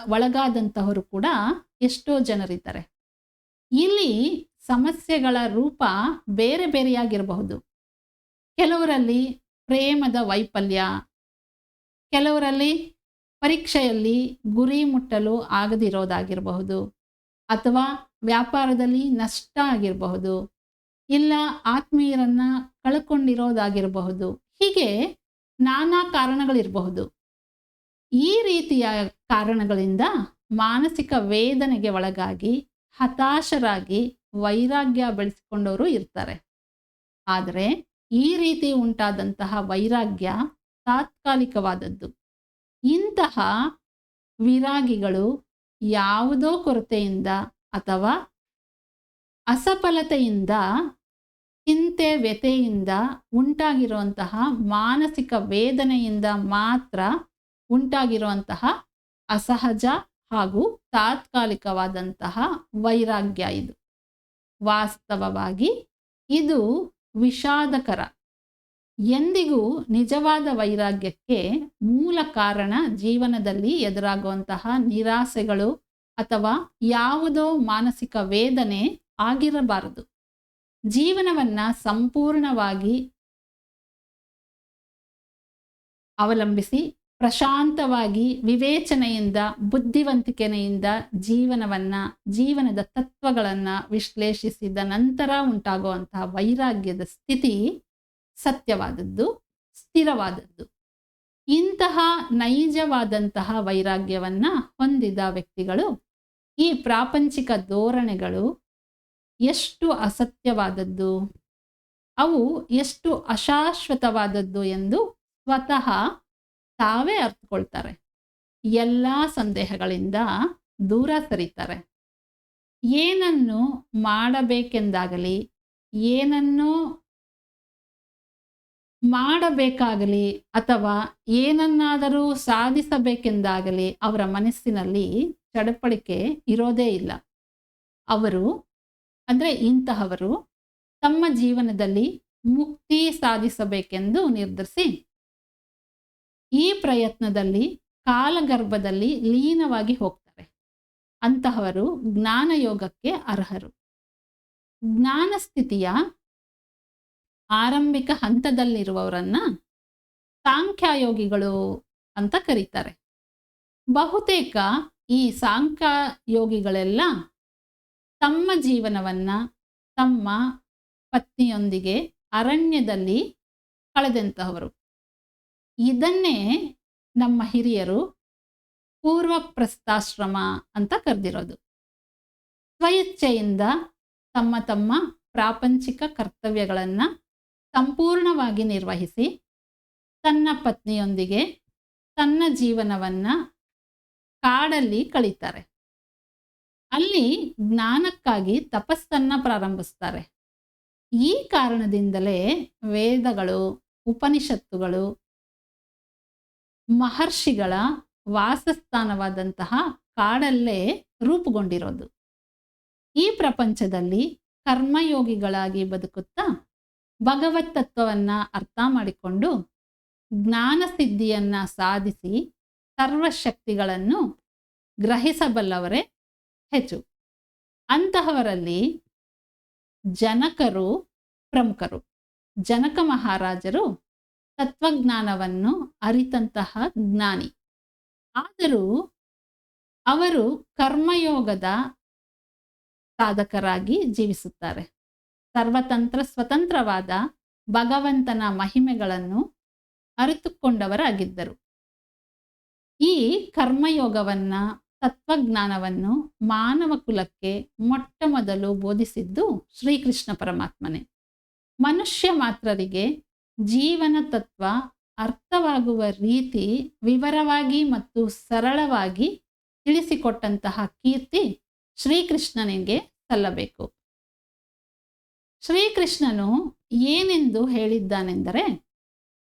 ಒಳಗಾದಂತಹವರು ಕೂಡ ಎಷ್ಟೋ ಜನರಿದ್ದಾರೆ. ಇಲ್ಲಿ ಸಮಸ್ಯೆಗಳ ರೂಪ ಬೇರೆ ಬೇರೆಯಾಗಿರಬಹುದು. ಕೆಲವರಲ್ಲಿ ಪ್ರೇಮದ ವೈಫಲ್ಯ, ಕೆಲವರಲ್ಲಿ ಪರೀಕ್ಷೆಯಲ್ಲಿ ಗುರಿ ಮುಟ್ಟಲು ಆಗದಿರೋದಾಗಿರಬಹುದು, ಅಥವಾ ವ್ಯಾಪಾರದಲ್ಲಿ ನಷ್ಟ ಆಗಿರಬಹುದು, ಇಲ್ಲ ಆತ್ಮೀಯರನ್ನ ಕಳ್ಕೊಂಡಿರೋದಾಗಿರಬಹುದು. ಹೀಗೆ ನಾನಾ ಕಾರಣಗಳಿರಬಹುದು. ಈ ರೀತಿಯ ಕಾರಣಗಳಿಂದ ಮಾನಸಿಕ ವೇದನೆಗೆ ಒಳಗಾಗಿ ಹತಾಶರಾಗಿ ವೈರಾಗ್ಯ ಬೆಳೆಸಿಕೊಂಡವರು ಇರ್ತಾರೆ. ಆದರೆ ಈ ರೀತಿ ಉಂಟಾದಂತಹ ವೈರಾಗ್ಯ ತಾತ್ಕಾಲಿಕವಾದದ್ದು. ಇಂತಹ ವಿರಾಗಿಗಳು ಯಾವುದೋ ಕೊರತೆಯಿಂದ ಅಥವಾ ಅಸಫಲತೆಯಿಂದ, ಚಿಂತೆ ವ್ಯಥೆಯಿಂದ ಉಂಟಾಗಿರುವಂತಹ ಮಾನಸಿಕ ವೇದನೆಯಿಂದ ಮಾತ್ರ ಉಂಟಾಗಿರುವಂತಹ ಅಸಹಜ ಹಾಗೂ ತಾತ್ಕಾಲಿಕವಾದಂತಹ ವೈರಾಗ್ಯ ಇದು. ವಾಸ್ತವವಾಗಿ ಇದು ವಿಷಾದಕರ. ಎಂದಿಗೂ ನಿಜವಾದ ವೈರಾಗ್ಯಕ್ಕೆ ಮೂಲ ಕಾರಣ ಜೀವನದಲ್ಲಿ ಎದುರಾಗುವಂತಹ ನಿರಾಸೆಗಳು ಅಥವಾ ಯಾವುದೋ ಮಾನಸಿಕ ವೇದನೆ ಆಗಿರಬಾರದು. ಜೀವನವನ್ನು ಸಂಪೂರ್ಣವಾಗಿ ಅವಲಂಬಿಸಿ ಪ್ರಶಾಂತವಾಗಿ ವಿವೇಚನೆಯಿಂದ, ಬುದ್ಧಿವಂತಿಕೆಯಿಂದ ಜೀವನದ ತತ್ವಗಳನ್ನು ವಿಶ್ಲೇಷಿಸಿದ ನಂತರ ಉಂಟಾಗುವಂತಹ ವೈರಾಗ್ಯದ ಸ್ಥಿತಿ ಸತ್ಯವಾದದ್ದು, ಸ್ಥಿರವಾದದ್ದು. ಇಂತಹ ನೈಜವಾದಂತಹ ವೈರಾಗ್ಯವನ್ನು ಹೊಂದಿದ ವ್ಯಕ್ತಿಗಳು ಈ ಪ್ರಾಪಂಚಿಕ ಧೋರಣೆಗಳು ಎಷ್ಟು ಅಸತ್ಯವಾದದ್ದು, ಅವು ಎಷ್ಟು ಅಶಾಶ್ವತವಾದದ್ದು ಎಂದು ಸ್ವತಃ ತಾವೇ ಅರ್ಥಕೊಳ್ತಾರೆ. ಎಲ್ಲ ಸಂದೇಹಗಳಿಂದ ದೂರ ಸರಿತಾರೆ. ಏನನ್ನು ಮಾಡಬೇಕೆಂದಾಗಲಿ, ಏನನ್ನು ಮಾಡಬೇಕಾಗಲಿ ಅಥವಾ ಏನನ್ನಾದರೂ ಸಾಧಿಸಬೇಕೆಂದಾಗಲಿ ಅವರ ಮನಸ್ಸಿನಲ್ಲಿ ಚಡಪಡಿಕೆ ಇರೋದೇ ಇಲ್ಲ. ಅವರು ಅಂದರೆ ಇಂತಹವರು ತಮ್ಮ ಜೀವನದಲ್ಲಿ ಮುಕ್ತಿ ಸಾಧಿಸಬೇಕೆಂದು ನಿರ್ಧರಿಸಿ ಈ ಪ್ರಯತ್ನದಲ್ಲಿ ಕಾಲಗರ್ಭದಲ್ಲಿ ಲೀನವಾಗಿ ಹೋಗ್ತಾರೆ. ಅಂತಹವರು ಜ್ಞಾನಯೋಗಕ್ಕೆ ಅರ್ಹರು. ಜ್ಞಾನ ಸ್ಥಿತಿಯ ಆರಂಭಿಕ ಹಂತದಲ್ಲಿರುವವರನ್ನ ಸಾಂಖ್ಯಯೋಗಿಗಳು ಅಂತ ಕರೀತಾರೆ. ಬಹುತೇಕ ಈ ಸಾಂಖ್ಯಯೋಗಿಗಳೆಲ್ಲ ತಮ್ಮ ಜೀವನವನ್ನ ತಮ್ಮ ಪತ್ನಿಯೊಂದಿಗೆ ಅರಣ್ಯದಲ್ಲಿ ಕಳೆದಂತಹವರು. ಇದನ್ನೇ ನಮ್ಮ ಹಿರಿಯರು ಪೂರ್ವಪ್ರಸ್ಥಾಶ್ರಮ ಅಂತ ಕರೆದಿರೋದು. ಸ್ವಇಚ್ಛೆಯಿಂದ ತಮ್ಮ ತಮ್ಮ ಪ್ರಾಪಂಚಿಕ ಕರ್ತವ್ಯಗಳನ್ನು ಸಂಪೂರ್ಣವಾಗಿ ನಿರ್ವಹಿಸಿ ತನ್ನ ಪತ್ನಿಯೊಂದಿಗೆ ತನ್ನ ಜೀವನವನ್ನು ಕಾಡಲ್ಲಿ ಕಳೀತಾರೆ. ಅಲ್ಲಿ ಜ್ಞಾನಕ್ಕಾಗಿ ತಪಸ್ಸನ್ನು ಪ್ರಾರಂಭಿಸ್ತಾರೆ. ಈ ಕಾರಣದಿಂದಲೇ ವೇದಗಳು, ಉಪನಿಷತ್ತುಗಳು ಮಹರ್ಷಿಗಳ ವಾಸಸ್ಥಾನವಾದಂತಹ ಕಾಡಲ್ಲೇ ರೂಪುಗೊಂಡಿರೋದು. ಈ ಪ್ರಪಂಚದಲ್ಲಿ ಕರ್ಮಯೋಗಿಗಳಾಗಿ ಬದುಕುತ್ತಾ ಭಗವತ್ ತತ್ವವನ್ನು ಅರ್ಥ ಮಾಡಿಕೊಂಡು ಜ್ಞಾನ ಸಿದ್ಧಿಯನ್ನು ಸಾಧಿಸಿ ಸರ್ವಶಕ್ತಿಗಳನ್ನು ಗ್ರಹಿಸಬಲ್ಲವರೇ ಹೆಚ್ಚು. ಅಂತಹವರಲ್ಲಿ ಜನಕರು ಪ್ರಮುಖರು. ಜನಕ ಮಹಾರಾಜರು ತತ್ವಜ್ಞಾನವನ್ನು ಅರಿತಂತಹ ಜ್ಞಾನಿ. ಆದರೂ ಅವರು ಕರ್ಮಯೋಗದ ಸಾಧಕರಾಗಿ ಜೀವಿಸುತ್ತಾರೆ. ಸರ್ವತಂತ್ರ ಸ್ವತಂತ್ರವಾದ ಭಗವಂತನ ಮಹಿಮೆಗಳನ್ನು ಅರಿತುಕೊಂಡವರಾಗಿದ್ದರು. ಈ ಕರ್ಮಯೋಗವನ್ನ, ತತ್ವಜ್ಞಾನವನ್ನು ಮಾನವ ಕುಲಕ್ಕೆ ಮೊಟ್ಟ ಮೊದಲು ಬೋಧಿಸಿದ್ದು ಶ್ರೀಕೃಷ್ಣ ಪರಮಾತ್ಮನೇ. ಮನುಷ್ಯ ಮಾತ್ರರಿಗೆ ಜೀವನ ತತ್ವ ಅರ್ಥವಾಗುವ ರೀತಿ ವಿವರವಾಗಿ ಮತ್ತು ಸರಳವಾಗಿ ತಿಳಿಸಿಕೊಟ್ಟಂತಹ ಕೀರ್ತಿ ಶ್ರೀಕೃಷ್ಣನಿಗೆ ಸಲ್ಲಬೇಕು. ಶ್ರೀಕೃಷ್ಣನು ಏನೆಂದು ಹೇಳಿದ್ದಾನೆಂದರೆ,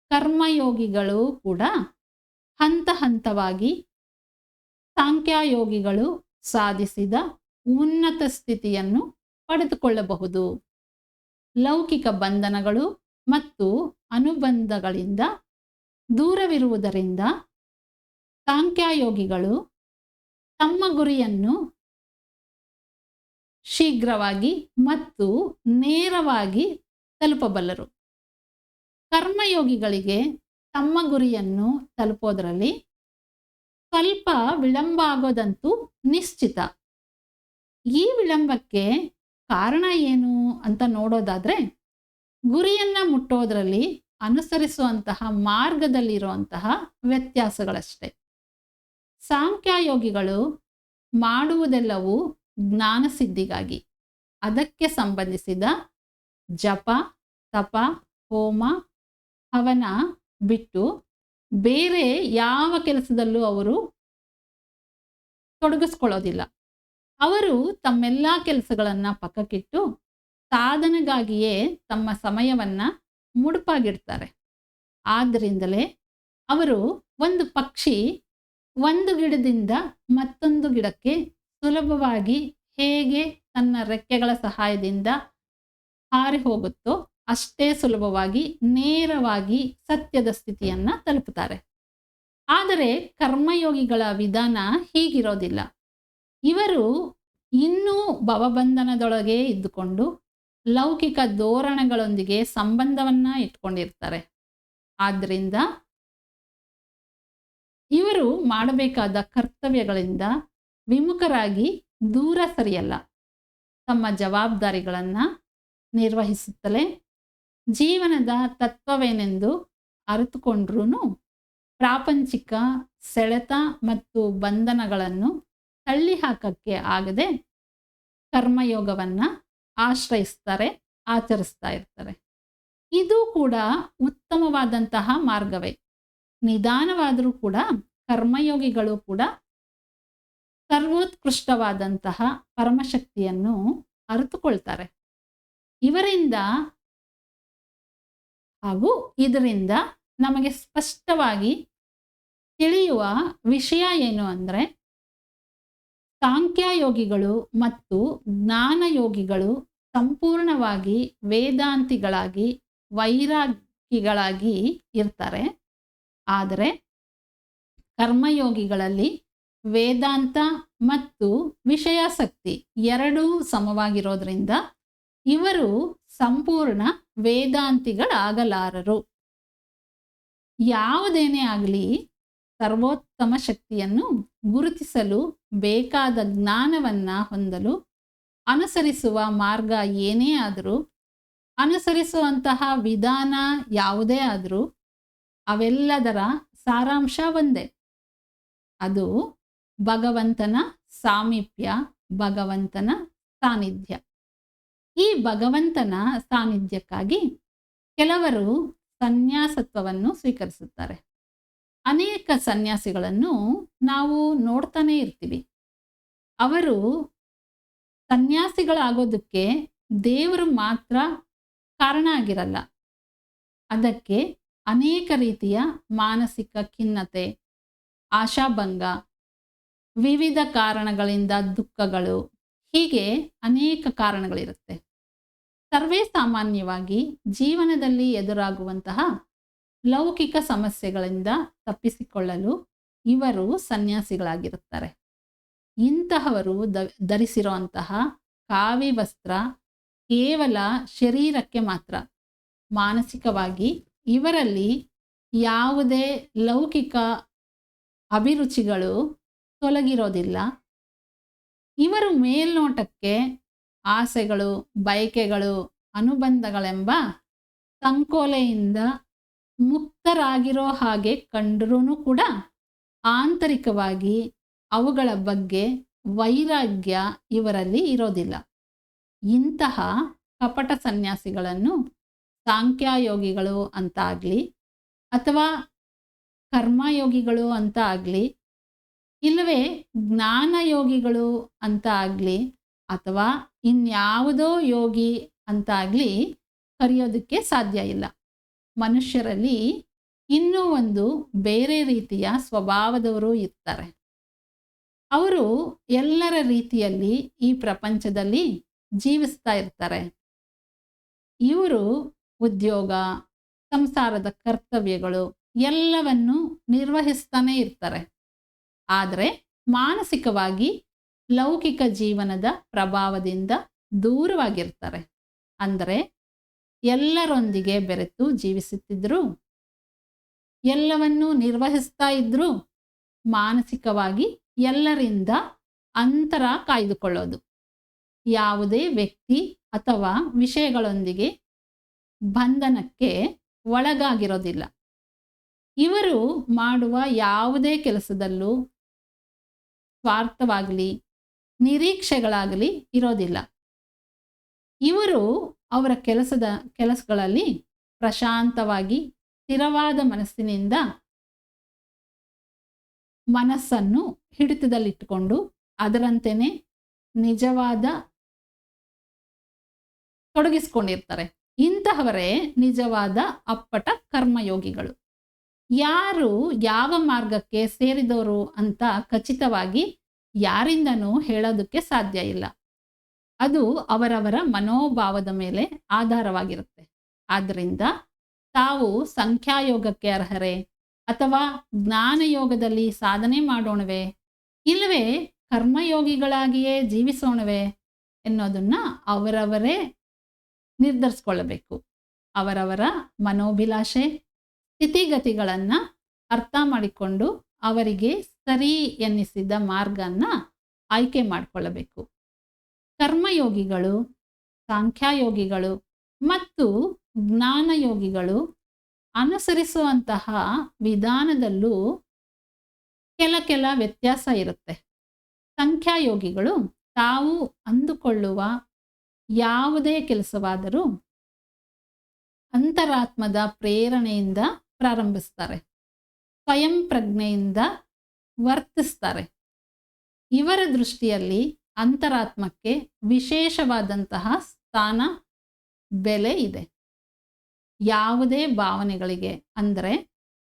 ಕರ್ಮಯೋಗಿಗಳು ಕೂಡ ಹಂತ ಹಂತವಾಗಿ ಸಾಂಖ್ಯಯೋಗಿಗಳು ಸಾಧಿಸಿದ ಉನ್ನತ ಸ್ಥಿತಿಯನ್ನು ಪಡೆದುಕೊಳ್ಳಬಹುದು. ಲೌಕಿಕ ಬಂಧನಗಳು ಮತ್ತು ಅನುಬಂಧಗಳಿಂದ ದೂರವಿರುವುದರಿಂದ ಸಾಂಖ್ಯಯೋಗಿಗಳು ತಮ್ಮ ಗುರಿಯನ್ನು ಶೀಘ್ರವಾಗಿ ಮತ್ತು ನೇರವಾಗಿ ತಲುಪಬಲ್ಲರು. ಕರ್ಮಯೋಗಿಗಳಿಗೆ ತಮ್ಮ ಗುರಿಯನ್ನು ತಲುಪೋದರಲ್ಲಿ ಸ್ವಲ್ಪ ವಿಳಂಬ ಆಗೋದಂತೂ ನಿಶ್ಚಿತ. ಈ ವಿಳಂಬಕ್ಕೆ ಕಾರಣ ಏನು ಅಂತ ನೋಡೋದಾದ್ರೆ, ಗುರಿಯನ್ನು ಮುಟ್ಟೋದರಲ್ಲಿ ಅನುಸರಿಸುವಂತಹ ಮಾರ್ಗದಲ್ಲಿರುವಂತಹ ವ್ಯತ್ಯಾಸಗಳಷ್ಟೇ. ಸಾಂಖ್ಯಯೋಗಿಗಳು ಮಾಡುವುದೆಲ್ಲವೂ ಜ್ಞಾನ ಸಿದ್ಧಿಗಾಗಿ. ಅದಕ್ಕೆ ಸಂಬಂಧಿಸಿದ ಜಪ, ತಪ, ಹೋಮ, ಹವನ ಬಿಟ್ಟು ಬೇರೆ ಯಾವ ಕೆಲಸದಲ್ಲೂ ಅವರು ತೊಡಗಿಸ್ಕೊಳ್ಳೋದಿಲ್ಲ. ಅವರು ತಮ್ಮೆಲ್ಲ ಕೆಲಸಗಳನ್ನು ಪಕ್ಕಕ್ಕಿಟ್ಟು ಸಾಧನೆಗಾಗಿಯೇ ತಮ್ಮ ಸಮಯವನ್ನು ಮುಡುಪಾಗಿಡ್ತಾರೆ. ಆದ್ದರಿಂದಲೇ ಅವರು ಒಂದು ಪಕ್ಷಿ ಒಂದು ಗಿಡದಿಂದ ಮತ್ತೊಂದು ಗಿಡಕ್ಕೆ ಸುಲಭವಾಗಿ ಹೇಗೆ ತನ್ನ ರೆಕ್ಕೆಗಳ ಸಹಾಯದಿಂದ ಹಾರಿ ಹೋಗುತ್ತೋ ಅಷ್ಟೇ ಸುಲಭವಾಗಿ ನೇರವಾಗಿ ಸತ್ಯದ ಸ್ಥಿತಿಯನ್ನು ತಲುಪುತ್ತಾರೆ. ಆದರೆ ಕರ್ಮಯೋಗಿಗಳ ವಿಧಾನ ಹೀಗಿರೋದಿಲ್ಲ. ಇವರು ಇನ್ನೂ ಭವಬಂಧನದೊಳಗೆ ಇದ್ದುಕೊಂಡು ಲೌಕಿಕ ಧೋರಣೆಗಳೊಂದಿಗೆ ಸಂಬಂಧವನ್ನು ಇಟ್ಕೊಂಡಿರ್ತಾರೆ. ಆದ್ದರಿಂದ ಇವರು ಮಾಡಬೇಕಾದ ಕರ್ತವ್ಯಗಳಿಂದ ವಿಮುಖರಾಗಿ ದೂರ ಸರಿಯಲ್ಲ. ತಮ್ಮ ಜವಾಬ್ದಾರಿಗಳನ್ನು ನಿರ್ವಹಿಸುತ್ತಲೇ ಜೀವನದ ತತ್ವವೇನೆಂದು ಅರಿತುಕೊಂಡ್ರೂ ಪ್ರಾಪಂಚಿಕ ಸೆಳೆತ ಮತ್ತು ಬಂಧನಗಳನ್ನು ತಳ್ಳಿ ಹಾಕಕ್ಕೆ ಆಗದೆ ಕರ್ಮಯೋಗವನ್ನು ಆಶ್ರಯಿಸ್ತಾರೆ, ಆಚರಿಸ್ತಾ ಇರ್ತಾರೆ. ಇದು ಕೂಡ ಉತ್ತಮವಾದಂತಹ ಮಾರ್ಗವೇ. ನಿಧಾನವಾದರೂ ಕೂಡ ಕರ್ಮಯೋಗಿಗಳು ಕೂಡ ಸರ್ವೋತ್ಕೃಷ್ಟವಾದಂತಹ ಪರಮಶಕ್ತಿಯನ್ನು ಅರಿತುಕೊಳ್ತಾರೆ. ಇವರಿಂದ ಹಾಗೂ ಇದರಿಂದ ನಮಗೆ ಸ್ಪಷ್ಟವಾಗಿ ತಿಳಿಯುವ ವಿಷಯ ಏನು ಅಂದರೆ, ಸಾಂಖ್ಯಯೋಗಿಗಳು ಮತ್ತು ಜ್ಞಾನಯೋಗಿಗಳು ಸಂಪೂರ್ಣವಾಗಿ ವೇದಾಂತಿಗಳಾಗಿ ವೈರಾಗಿಗಳಾಗಿ ಇರ್ತಾರೆ. ಆದರೆ ಕರ್ಮಯೋಗಿಗಳಲ್ಲಿ ವೇದಾಂತ ಮತ್ತು ವಿಷಯಾಸಕ್ತಿ ಎರಡೂ ಸಮವಾಗಿರೋದ್ರಿಂದ ಇವರು ಸಂಪೂರ್ಣ ವೇದಾಂತಿಗಳಾಗಲಾರರು. ಯಾವುದೇನೇ ಆಗಲಿ, ಸರ್ವೋತ್ತಮ ಶಕ್ತಿಯನ್ನು ಗುರುತಿಸಲು ಬೇಕಾದ ಜ್ಞಾನವನ್ನು ಹೊಂದಲು ಅನುಸರಿಸುವ ಮಾರ್ಗ ಏನೇ ಆದರೂ, ಅನುಸರಿಸುವಂತಹ ವಿಧಾನ ಯಾವುದೇ ಆದರೂ, ಅವೆಲ್ಲದರ ಸಾರಾಂಶ ಒಂದೇ. ಅದು ಭಗವಂತನ ಸಾಮೀಪ್ಯ, ಭಗವಂತನ ಸಾನ್ನಿಧ್ಯ. ಈ ಭಗವಂತನ ಸಾನ್ನಿಧ್ಯಕ್ಕಾಗಿ ಕೆಲವರು ಸನ್ಯಾಸತ್ವವನ್ನು ಸ್ವೀಕರಿಸುತ್ತಾರೆ. ಅನೇಕ ಸನ್ಯಾಸಿಗಳನ್ನು ನಾವು ನೋಡ್ತಾನೆ ಇರ್ತೀವಿ. ಅವರು ಸನ್ಯಾಸಿಗಳಾಗೋದಕ್ಕೆ ದೇವರು ಮಾತ್ರ ಕಾರಣ ಆಗಿರಲ್ಲ. ಅದಕ್ಕೆ ಅನೇಕ ರೀತಿಯ ಮಾನಸಿಕ ಖಿನ್ನತೆ, ಆಶಾಭಂಗ, ವಿವಿಧ ಕಾರಣಗಳಿಂದ ದುಃಖಗಳು, ಹೀಗೆ ಅನೇಕ ಕಾರಣಗಳಿರುತ್ತೆ. ಸರ್ವೇ ಸಾಮಾನ್ಯವಾಗಿ ಜೀವನದಲ್ಲಿ ಎದುರಾಗುವಂತಹ ಲೌಕಿಕ ಸಮಸ್ಯೆಗಳಿಂದ ತಪ್ಪಿಸಿಕೊಳ್ಳಲು ಇವರು ಸನ್ಯಾಸಿಗಳಾಗಿರುತ್ತಾರೆ. ಇಂತಹವರು ಧರಿಸಿರುವಂತಹ ಕಾವಿ ವಸ್ತ್ರ ಕೇವಲ ಶರೀರಕ್ಕೆ ಮಾತ್ರ. ಮಾನಸಿಕವಾಗಿ ಇವರಲ್ಲಿ ಯಾವುದೇ ಲೌಕಿಕ ಅಭಿರುಚಿಗಳು ತೊಲಗಿರೋದಿಲ್ಲ. ಇವರು ಮೇಲ್ನೋಟಕ್ಕೆ ಆಸೆಗಳು, ಬಯಕೆಗಳು, ಅನುಬಂಧಗಳೆಂಬ ಸಂಕೋಲೆಯಿಂದ ಮುಕ್ತರಾಗಿರೋ ಹಾಗೆ ಕಂಡರೂ ಕೂಡ ಆಂತರಿಕವಾಗಿ ಅವುಗಳ ಬಗ್ಗೆ ವೈರಾಗ್ಯ ಇವರಲ್ಲಿ ಇರೋದಿಲ್ಲ. ಇಂತಹ ಕಪಟ ಸನ್ಯಾಸಿಗಳನ್ನು ಸಾಂಖ್ಯಯೋಗಿಗಳು ಅಂತ ಆಗಲಿ, ಅಥವಾ ಕರ್ಮಯೋಗಿಗಳು ಅಂತ ಆಗಲಿ, ಇಲ್ಲವೇ ಜ್ಞಾನಯೋಗಿಗಳು ಅಂತ ಆಗಲಿ, ಅಥವಾ ಇನ್ಯಾವುದೋ ಯೋಗಿ ಅಂತ ಆಗಲಿ ಕರೆಯೋದಕ್ಕೆ ಸಾಧ್ಯ ಇಲ್ಲ. ಮನುಷ್ಯರಲ್ಲಿ ಇನ್ನೂ ಒಂದು ಬೇರೆ ರೀತಿಯ ಸ್ವಭಾವದವರು ಇರ್ತಾರೆ. ಅವರು ಎಲ್ಲರ ರೀತಿಯಲ್ಲಿ ಈ ಪ್ರಪಂಚದಲ್ಲಿ ಜೀವಿಸ್ತಾ ಇರ್ತಾರೆ. ಇವರು ಉದ್ಯೋಗ, ಸಂಸಾರದ ಕರ್ತವ್ಯಗಳು ಎಲ್ಲವನ್ನು ನಿರ್ವಹಿಸ್ತಾನೆ ಇರ್ತಾರೆ. ಆದರೆ ಮಾನಸಿಕವಾಗಿ ಲೌಕಿಕ ಜೀವನದ ಪ್ರಭಾವದಿಂದ ದೂರವಾಗಿರ್ತಾರೆ. ಅಂದರೆ ಎಲ್ಲರೊಂದಿಗೆ ಬೆರೆತು ಜೀವಿಸುತ್ತಿದ್ದರು, ಎಲ್ಲವನ್ನೂ ನಿರ್ವಹಿಸ್ತಾ ಇದ್ದರೂ ಮಾನಸಿಕವಾಗಿ ಎಲ್ಲರಿಂದ ಅಂತರ ಕಾಯ್ದುಕೊಳ್ಳೋದು, ಯಾವುದೇ ವ್ಯಕ್ತಿ ಅಥವಾ ವಿಷಯಗಳೊಂದಿಗೆ ಬಂಧನಕ್ಕೆ ಒಳಗಾಗಿರೋದಿಲ್ಲ. ಇವರು ಮಾಡುವ ಯಾವುದೇ ಕೆಲಸದಲ್ಲೂ ಸ್ವಾರ್ಥವಾಗಲಿ ನಿರೀಕ್ಷೆಗಳಾಗಲಿ ಇರೋದಿಲ್ಲ. ಇವರು ಅವರ ಕೆಲಸಗಳಲ್ಲಿ ಪ್ರಶಾಂತವಾಗಿ ಸ್ಥಿರವಾದ ಮನಸ್ಸಿನಿಂದ ಮನಸ್ಸನ್ನು ಹಿಡಿತದಲ್ಲಿಟ್ಟುಕೊಂಡು ಅದರಂತೆಯೇ ನಿಜವಾದ ತೊಡಗಿಸ್ಕೊಂಡಿರ್ತಾರೆ. ಇಂತಹವರೇ ನಿಜವಾದ ಅಪ್ಪಟ ಕರ್ಮಯೋಗಿಗಳು. ಯಾರು ಯಾವ ಮಾರ್ಗಕ್ಕೆ ಸೇರಿದವರು ಅಂತ ಖಚಿತವಾಗಿ ಯಾರಿಂದನೂ ಹೇಳೋದಕ್ಕೆ ಸಾಧ್ಯ ಇಲ್ಲ. ಅದು ಅವರವರ ಮನೋಭಾವದ ಮೇಲೆ ಆಧಾರವಾಗಿರುತ್ತೆ. ಆದ್ದರಿಂದ ತಾವು ಸಂಖ್ಯಾಯೋಗಕ್ಕೆ ಅರ್ಹರೇ, ಅಥವಾ ಜ್ಞಾನಯೋಗದಲ್ಲಿ ಸಾಧನೆ ಮಾಡೋಣವೇ, ಇಲ್ಲವೇ ಕರ್ಮಯೋಗಿಗಳಾಗಿಯೇ ಜೀವಿಸೋಣವೇ ಎನ್ನೋದನ್ನು ಅವರವರೇ ನಿರ್ಧರಿಸ್ಕೊಳ್ಳಬೇಕು. ಅವರವರ ಮನೋಭಿಲಾಷೆ, ಸ್ಥಿತಿಗತಿಗಳನ್ನು ಅರ್ಥ ಮಾಡಿಕೊಂಡು ಅವರಿಗೆ ಸರಿ ಎನ್ನಿಸಿದ ಮಾರ್ಗನ ಆಯ್ಕೆ ಮಾಡಿಕೊಳ್ಳಬೇಕು. ಕರ್ಮಯೋಗಿಗಳು, ಸಾಂಖ್ಯಯೋಗಿಗಳು ಮತ್ತು ಜ್ಞಾನಯೋಗಿಗಳು ಅನುಸರಿಸುವಂತಹ ವಿಧಾನದಲ್ಲೂ ಕೆಲ ವ್ಯತ್ಯಾಸ ಇರುತ್ತೆ. ಸಂಖ್ಯಯೋಗಿಗಳು ತಾವು ಅಂದುಕೊಳ್ಳುವ ಯಾವುದೇ ಕೆಲಸವಾದರೂ ಅಂತರಾತ್ಮದ ಪ್ರೇರಣೆಯಿಂದ ಪ್ರಾರಂಭಿಸ್ತಾರೆ. ಸ್ವಯಂ ಪ್ರಜ್ಞೆಯಿಂದ ವರ್ತಿಸ್ತಾರೆ. ಇವರ ದೃಷ್ಟಿಯಲ್ಲಿ ಅಂತರಾತ್ಮಕ್ಕೆ ವಿಶೇಷವಾದಂತಹ ಸ್ಥಾನ, ಬೆಲೆ ಇದೆ. ಯಾವುದೇ ಭಾವನೆಗಳಿಗೆ, ಅಂದರೆ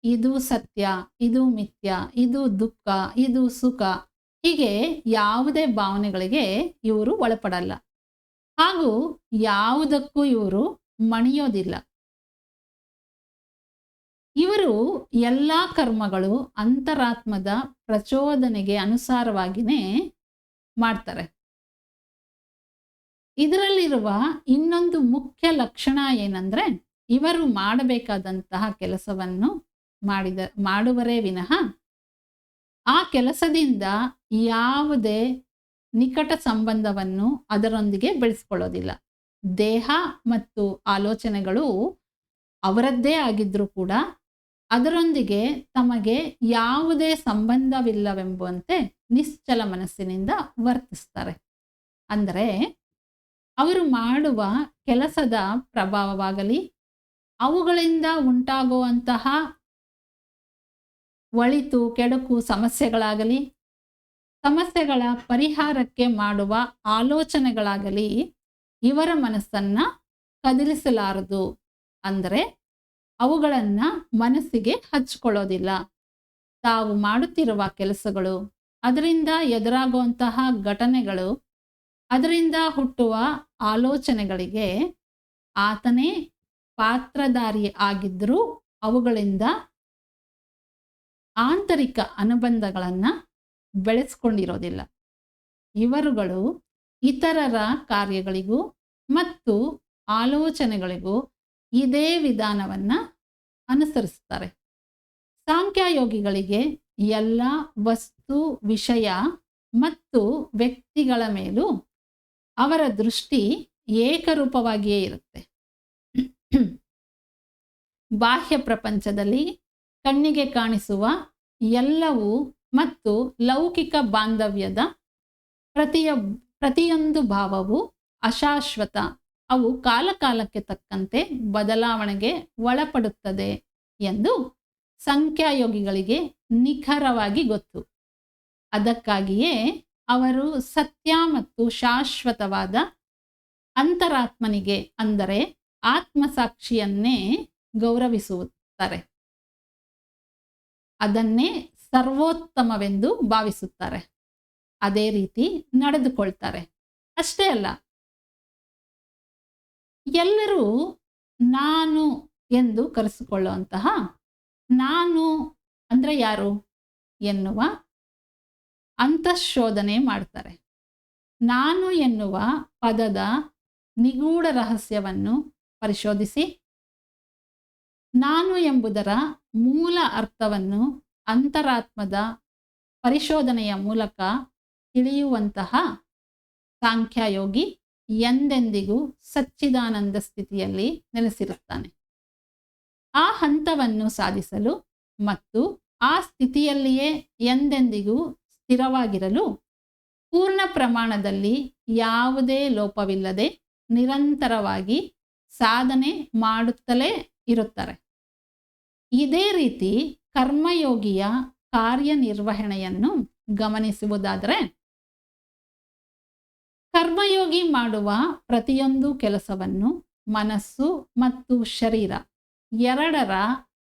ಇದು ಸತ್ಯ, ಇದು ಮಿಥ್ಯ, ಇದು ದುಃಖ, ಇದು ಸುಖ, ಹೀಗೆ ಯಾವುದೇ ಭಾವನೆಗಳಿಗೆ ಇವರು ಒಳಪಡಲ್ಲ. ಹಾಗೂ ಯಾವುದಕ್ಕೂ ಇವರು ಮಣಿಯೋದಿಲ್ಲ. ಇವರು ಎಲ್ಲ ಕರ್ಮಗಳು ಅಂತರಾತ್ಮದ ಪ್ರಚೋದನೆಗೆ ಅನುಸಾರವಾಗಿಯೇ ಮಾಡ್ತಾರೆ. ಇದರಲ್ಲಿರುವ ಇನ್ನೊಂದು ಮುಖ್ಯ ಲಕ್ಷಣ ಏನಂದ್ರೆ, ಇವರು ಮಾಡಬೇಕಾದಂತಹ ಕೆಲಸವನ್ನು ಮಾಡುವರೇ ವಿನಃ ಆ ಕೆಲಸದಿಂದ ಯಾವುದೇ ನಿಕಟ ಸಂಬಂಧವನ್ನು ಅದರೊಂದಿಗೆ ಬೆಳೆಸ್ಕೊಳ್ಳೋದಿಲ್ಲ. ದೇಹ ಮತ್ತು ಆಲೋಚನೆಗಳು ಅವರದ್ದೇ ಆಗಿದ್ರೂ ಕೂಡ ಅದರೊಂದಿಗೆ ತಮಗೆ ಯಾವುದೇ ಸಂಬಂಧವಿಲ್ಲವೆಂಬಂತೆ ನಿಶ್ಚಲ ಮನಸ್ಸಿನಿಂದ ವರ್ತಿಸ್ತಾರೆ. ಅಂದರೆ ಅವರು ಮಾಡುವ ಕೆಲಸದ ಪ್ರಭಾವವಾಗಲಿ, ಅವುಗಳಿಂದ ಉಂಟಾಗುವಂತಹ ಒಳಿತು ಕೆಡುಕು ಸಮಸ್ಯೆಗಳಾಗಲಿ, ಸಮಸ್ಯೆಗಳ ಪರಿಹಾರಕ್ಕೆ ಮಾಡುವ ಆಲೋಚನೆಗಳಾಗಲಿ ಇವರ ಮನಸ್ಸನ್ನು ಕದಲಿಸಲಾರದು. ಅಂದರೆ ಅವುಗಳನ್ನು ಮನಸ್ಸಿಗೆ ಹಚ್ಕೊಳ್ಳೋದಿಲ್ಲ. ತಾವು ಮಾಡುತ್ತಿರುವ ಕೆಲಸಗಳು, ಅದರಿಂದ ಎದುರಾಗುವಂತಹ ಘಟನೆಗಳು, ಅದರಿಂದ ಹುಟ್ಟುವ ಆಲೋಚನೆಗಳಿಗೆ ಆತನೇ ಪಾತ್ರಧಾರಿ ಆಗಿದ್ದರೂ ಅವುಗಳಿಂದ ಆಂತರಿಕ ಅನುಬಂಧಗಳನ್ನು ಬೆಳೆಸ್ಕೊಂಡಿರೋದಿಲ್ಲ. ಇವರುಗಳು ಇತರರ ಕಾರ್ಯಗಳಿಗೂ ಮತ್ತು ಆಲೋಚನೆಗಳಿಗೂ ಇದೇ ವಿಧಾನವನ್ನು ಅನುಸರಿಸ್ತಾರೆ. ಸಾಂಖ್ಯಯೋಗಿಗಳಿಗೆ ಎಲ್ಲ ವಸ್ತು, ವಿಷಯ ಮತ್ತು ವ್ಯಕ್ತಿಗಳ ಮೇಲೂ ಅವರ ದೃಷ್ಟಿ ಏಕರೂಪವಾಗಿಯೇ ಇರುತ್ತೆ. ಬಾಹ್ಯ ಪ್ರಪಂಚದಲ್ಲಿ ಕಣ್ಣಿಗೆ ಕಾಣಿಸುವ ಎಲ್ಲವೂ ಮತ್ತು ಲೌಕಿಕ ಬಾಂಧವ್ಯದ ಪ್ರತಿಯೊಂದು ಭಾವವು ಅಶಾಶ್ವತ. ಅವು ಕಾಲಕಾಲಕ್ಕೆ ತಕ್ಕಂತೆ ಬದಲಾವಣೆಗೆ ಒಳಪಡುತ್ತದೆ ಎಂದು ಸಂಖ್ಯಾಯೋಗಿಗಳಿಗೆ ನಿಖರವಾಗಿ ಗೊತ್ತು. ಅದಕ್ಕಾಗಿಯೇ ಅವರು ಸತ್ಯ ಮತ್ತು ಶಾಶ್ವತವಾದ ಅಂತರಾತ್ಮನಿಗೆ, ಅಂದರೆ ಆತ್ಮಸಾಕ್ಷಿಯನ್ನೇ ಗೌರವಿಸುತ್ತಾರೆ. ಅದನ್ನೇ ಸರ್ವೋತ್ತಮವೆಂದು ಭಾವಿಸುತ್ತಾರೆ. ಅದೇ ರೀತಿ ನಡೆದುಕೊಳ್ತಾರೆ. ಅಷ್ಟೇ ಅಲ್ಲ, ಎಲ್ಲರೂ ನಾನು ಎಂದು ಕರೆಸಿಕೊಳ್ಳುವಂತಹ ನಾನು ಅಂದರೆ ಯಾರು ಎನ್ನುವ ಅಂತಃಶೋಧನೆ ಮಾಡ್ತಾರೆ. ನಾನು ಎನ್ನುವ ಪದದ ನಿಗೂಢ ರಹಸ್ಯವನ್ನು ಪರಿಶೋಧಿಸಿ, ನಾನು ಎಂಬುದರ ಮೂಲ ಅರ್ಥವನ್ನು ಅಂತರಾತ್ಮದ ಪರಿಶೋಧನೆಯ ಮೂಲಕ ತಿಳಿಯುವಂತಹ ಸಾಂಖ್ಯಯೋಗಿ ಎಂದೆಂದಿಗೂ ಸಚ್ಚಿದಾನಂದ ಸ್ಥಿತಿಯಲ್ಲಿ ನೆಲೆಸಿರುತ್ತಾನೆ. ಆ ಹಂತವನ್ನು ಸಾಧಿಸಲು ಮತ್ತು ಆ ಸ್ಥಿತಿಯಲ್ಲಿಯೇ ಎಂದೆಂದಿಗೂ ಸ್ಥಿರವಾಗಿರಲು ಪೂರ್ಣ ಪ್ರಮಾಣದಲ್ಲಿ ಯಾವುದೇ ಲೋಪವಿಲ್ಲದೆ ನಿರಂತರವಾಗಿ ಸಾಧನೆ ಮಾಡುತ್ತಲೇ ಇರುತ್ತಾರೆ. ಇದೇ ರೀತಿ ಕರ್ಮಯೋಗಿಯ ಕಾರ್ಯನಿರ್ವಹಣೆಯನ್ನು ಗಮನಿಸುವುದಾದರೆ, ಕರ್ಮಯೋಗಿ ಮಾಡುವ ಪ್ರತಿಯೊಂದು ಕೆಲಸವನ್ನು ಮನಸ್ಸು ಮತ್ತು ಶರೀರ ಎರಡರ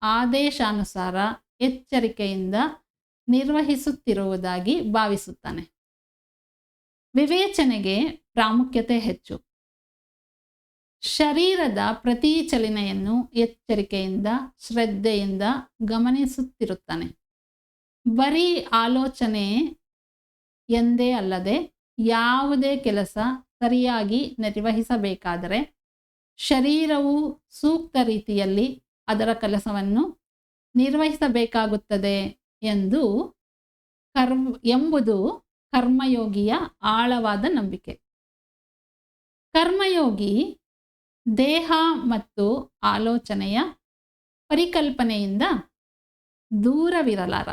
ಆದೇಶಾನುಸಾರ ಎಚ್ಚರಿಕೆಯಿಂದ ನಿರ್ವಹಿಸುತ್ತಿರುವುದಾಗಿ ಭಾವಿಸುತ್ತಾನೆ. ವಿವೇಚನೆಗೆ ಪ್ರಾಮುಖ್ಯತೆ ಹೆಚ್ಚು. ಶರೀರದ ಪ್ರತಿ ಚಲನೆಯನ್ನು ಎಚ್ಚರಿಕೆಯಿಂದ ಶ್ರದ್ಧೆಯಿಂದ ಗಮನಿಸುತ್ತಿರುತ್ತಾನೆ. ಬರೀ ಆಲೋಚನೆ ಎಂದೇ ಅಲ್ಲದೆ ಯಾವುದೇ ಕೆಲಸ ಸರಿಯಾಗಿ ನಿರ್ವಹಿಸಬೇಕಾದರೆ ಶರೀರವು ಸೂಕ್ತ ರೀತಿಯಲ್ಲಿ ಅದರ ಕೆಲಸವನ್ನು ನಿರ್ವಹಿಸಬೇಕಾಗುತ್ತದೆ ಎಂಬುದು ಕರ್ಮಯೋಗಿಯ ಆಳವಾದ ನಂಬಿಕೆ. ಕರ್ಮಯೋಗಿ ದೇಹ ಮತ್ತು ಆಲೋಚನೆಯ ಪರಿಕಲ್ಪನೆಯಿಂದ ದೂರವಿರಲಾರ.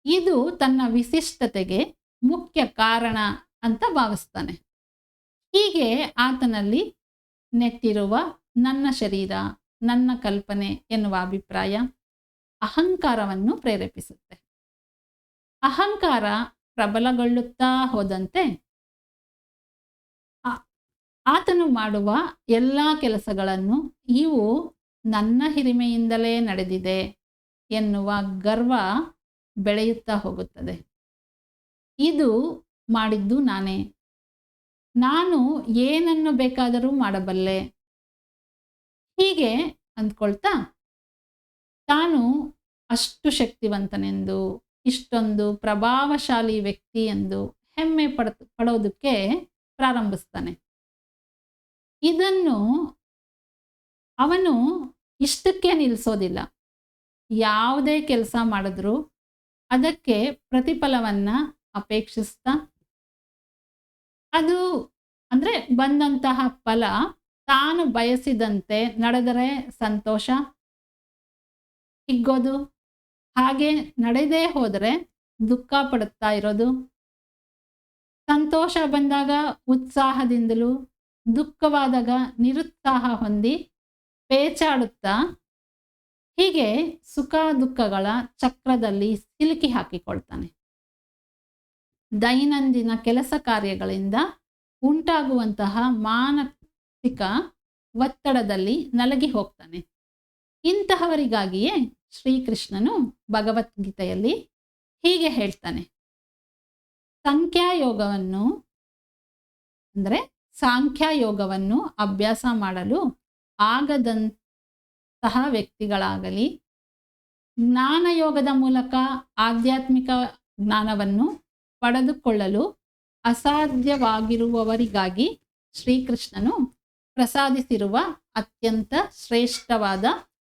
ಇದು ತನ್ನ ವಿಶಿಷ್ಟತೆಗೆ ಮುಖ್ಯ ಕಾರಣ ಅಂತ ಭಾವಿಸ್ತಾನೆ. ಹೀಗೆ ಆತನಲ್ಲಿ ನೆಟ್ಟಿರುವ ನನ್ನ ಶರೀರ, ನನ್ನ ಕಲ್ಪನೆ ಎನ್ನುವ ಅಭಿಪ್ರಾಯ, ಅಹಂಕಾರವನ್ನು ಪ್ರೇರೇಪಿಸುತ್ತೆ. ಅಹಂಕಾರ ಪ್ರಬಲಗೊಳ್ಳುತ್ತಾ ಹೋದಂತೆ ಆತನು ಮಾಡುವ ಎಲ್ಲ ಕೆಲಸಗಳನ್ನು ಇವು ನನ್ನ ಹಿರಿಮೆಯಿಂದಲೇ ನಡೆದಿದೆ ಎನ್ನುವ ಗರ್ವ ಬೆಳೆಯುತ್ತಾ ಹೋಗುತ್ತದೆ. ಇದು ಮಾಡಿದ್ದು ನಾನೇ, ನಾನು ಏನನ್ನು ಬೇಕಾದರೂ ಮಾಡಬಲ್ಲೆ, ಹೀಗೆ ಅಂದ್ಕೊಳ್ತಾ ತಾನು ಅಷ್ಟು ಶಕ್ತಿವಂತನೆಂದು, ಇಷ್ಟೊಂದು ಪ್ರಭಾವಶಾಲಿ ವ್ಯಕ್ತಿ ಎಂದು ಹೆಮ್ಮೆ ಪಡೋದಕ್ಕೆ ಪ್ರಾರಂಭಿಸ್ತಾನೆ. ಇದನ್ನು ಅವನು ಇಷ್ಟಕ್ಕೆ ನಿಲ್ಲಿಸೋದಿಲ್ಲ. ಯಾವುದೇ ಕೆಲಸ ಮಾಡಿದ್ರೂ ಅದಕ್ಕೆ ಪ್ರತಿಫಲವನ್ನು ಅಪೇಕ್ಷಿಸ್ತಾ, ಅದು ಅಂದರೆ ಬಂದಂತಹ ಫಲ ತಾನು ಬಯಸಿದಂತೆ ನಡೆದರೆ ಸಂತೋಷ ಹಿಗ್ಗೋದು, ಹಾಗೆ ನಡೆದೇ ಹೋದರೆ ದುಃಖ ಪಡುತ್ತಾ ಇರೋದು, ಸಂತೋಷ ಬಂದಾಗ ಉತ್ಸಾಹದಿಂದಲೂ ದುಃಖವಾದಾಗ ನಿರುತ್ಸಾಹ ಹೊಂದಿ ಪೇಚಾಡುತ್ತಾ, ಹೀಗೆ ಸುಖ ದುಃಖಗಳ ಚಕ್ರದಲ್ಲಿ ಸಿಲುಕಿ ಹಾಕಿಕೊಳ್ತಾನೆ. ದೈನಂದಿನ ಕೆಲಸ ಕಾರ್ಯಗಳಿಂದ ಉಂಟಾಗುವಂತಹ ಮಾನಸಿಕ ಒತ್ತಡದಲ್ಲಿ ನಲಗಿ ಹೋಗ್ತಾನೆ. ಇಂತಹವರಿಗಾಗಿಯೇ ಶ್ರೀಕೃಷ್ಣನು ಭಗವದ್ಗೀತೆಯಲ್ಲಿ ಹೀಗೆ ಹೇಳ್ತಾನೆ, ಸಾಂಖ್ಯಯೋಗವನ್ನು ಅಭ್ಯಾಸ ಮಾಡಲು ಆಗದಂತಹ ವ್ಯಕ್ತಿಗಳಾಗಲಿ, ಜ್ಞಾನಯೋಗದ ಮೂಲಕ ಆಧ್ಯಾತ್ಮಿಕ ಜ್ಞಾನವನ್ನು ಪಡೆದುಕೊಳ್ಳಲು ಅಸಾಧ್ಯವಾಗಿರುವವರಿಗಾಗಿ ಶ್ರೀಕೃಷ್ಣನು ಪ್ರಸಾದಿಸಿರುವ ಅತ್ಯಂತ ಶ್ರೇಷ್ಠವಾದ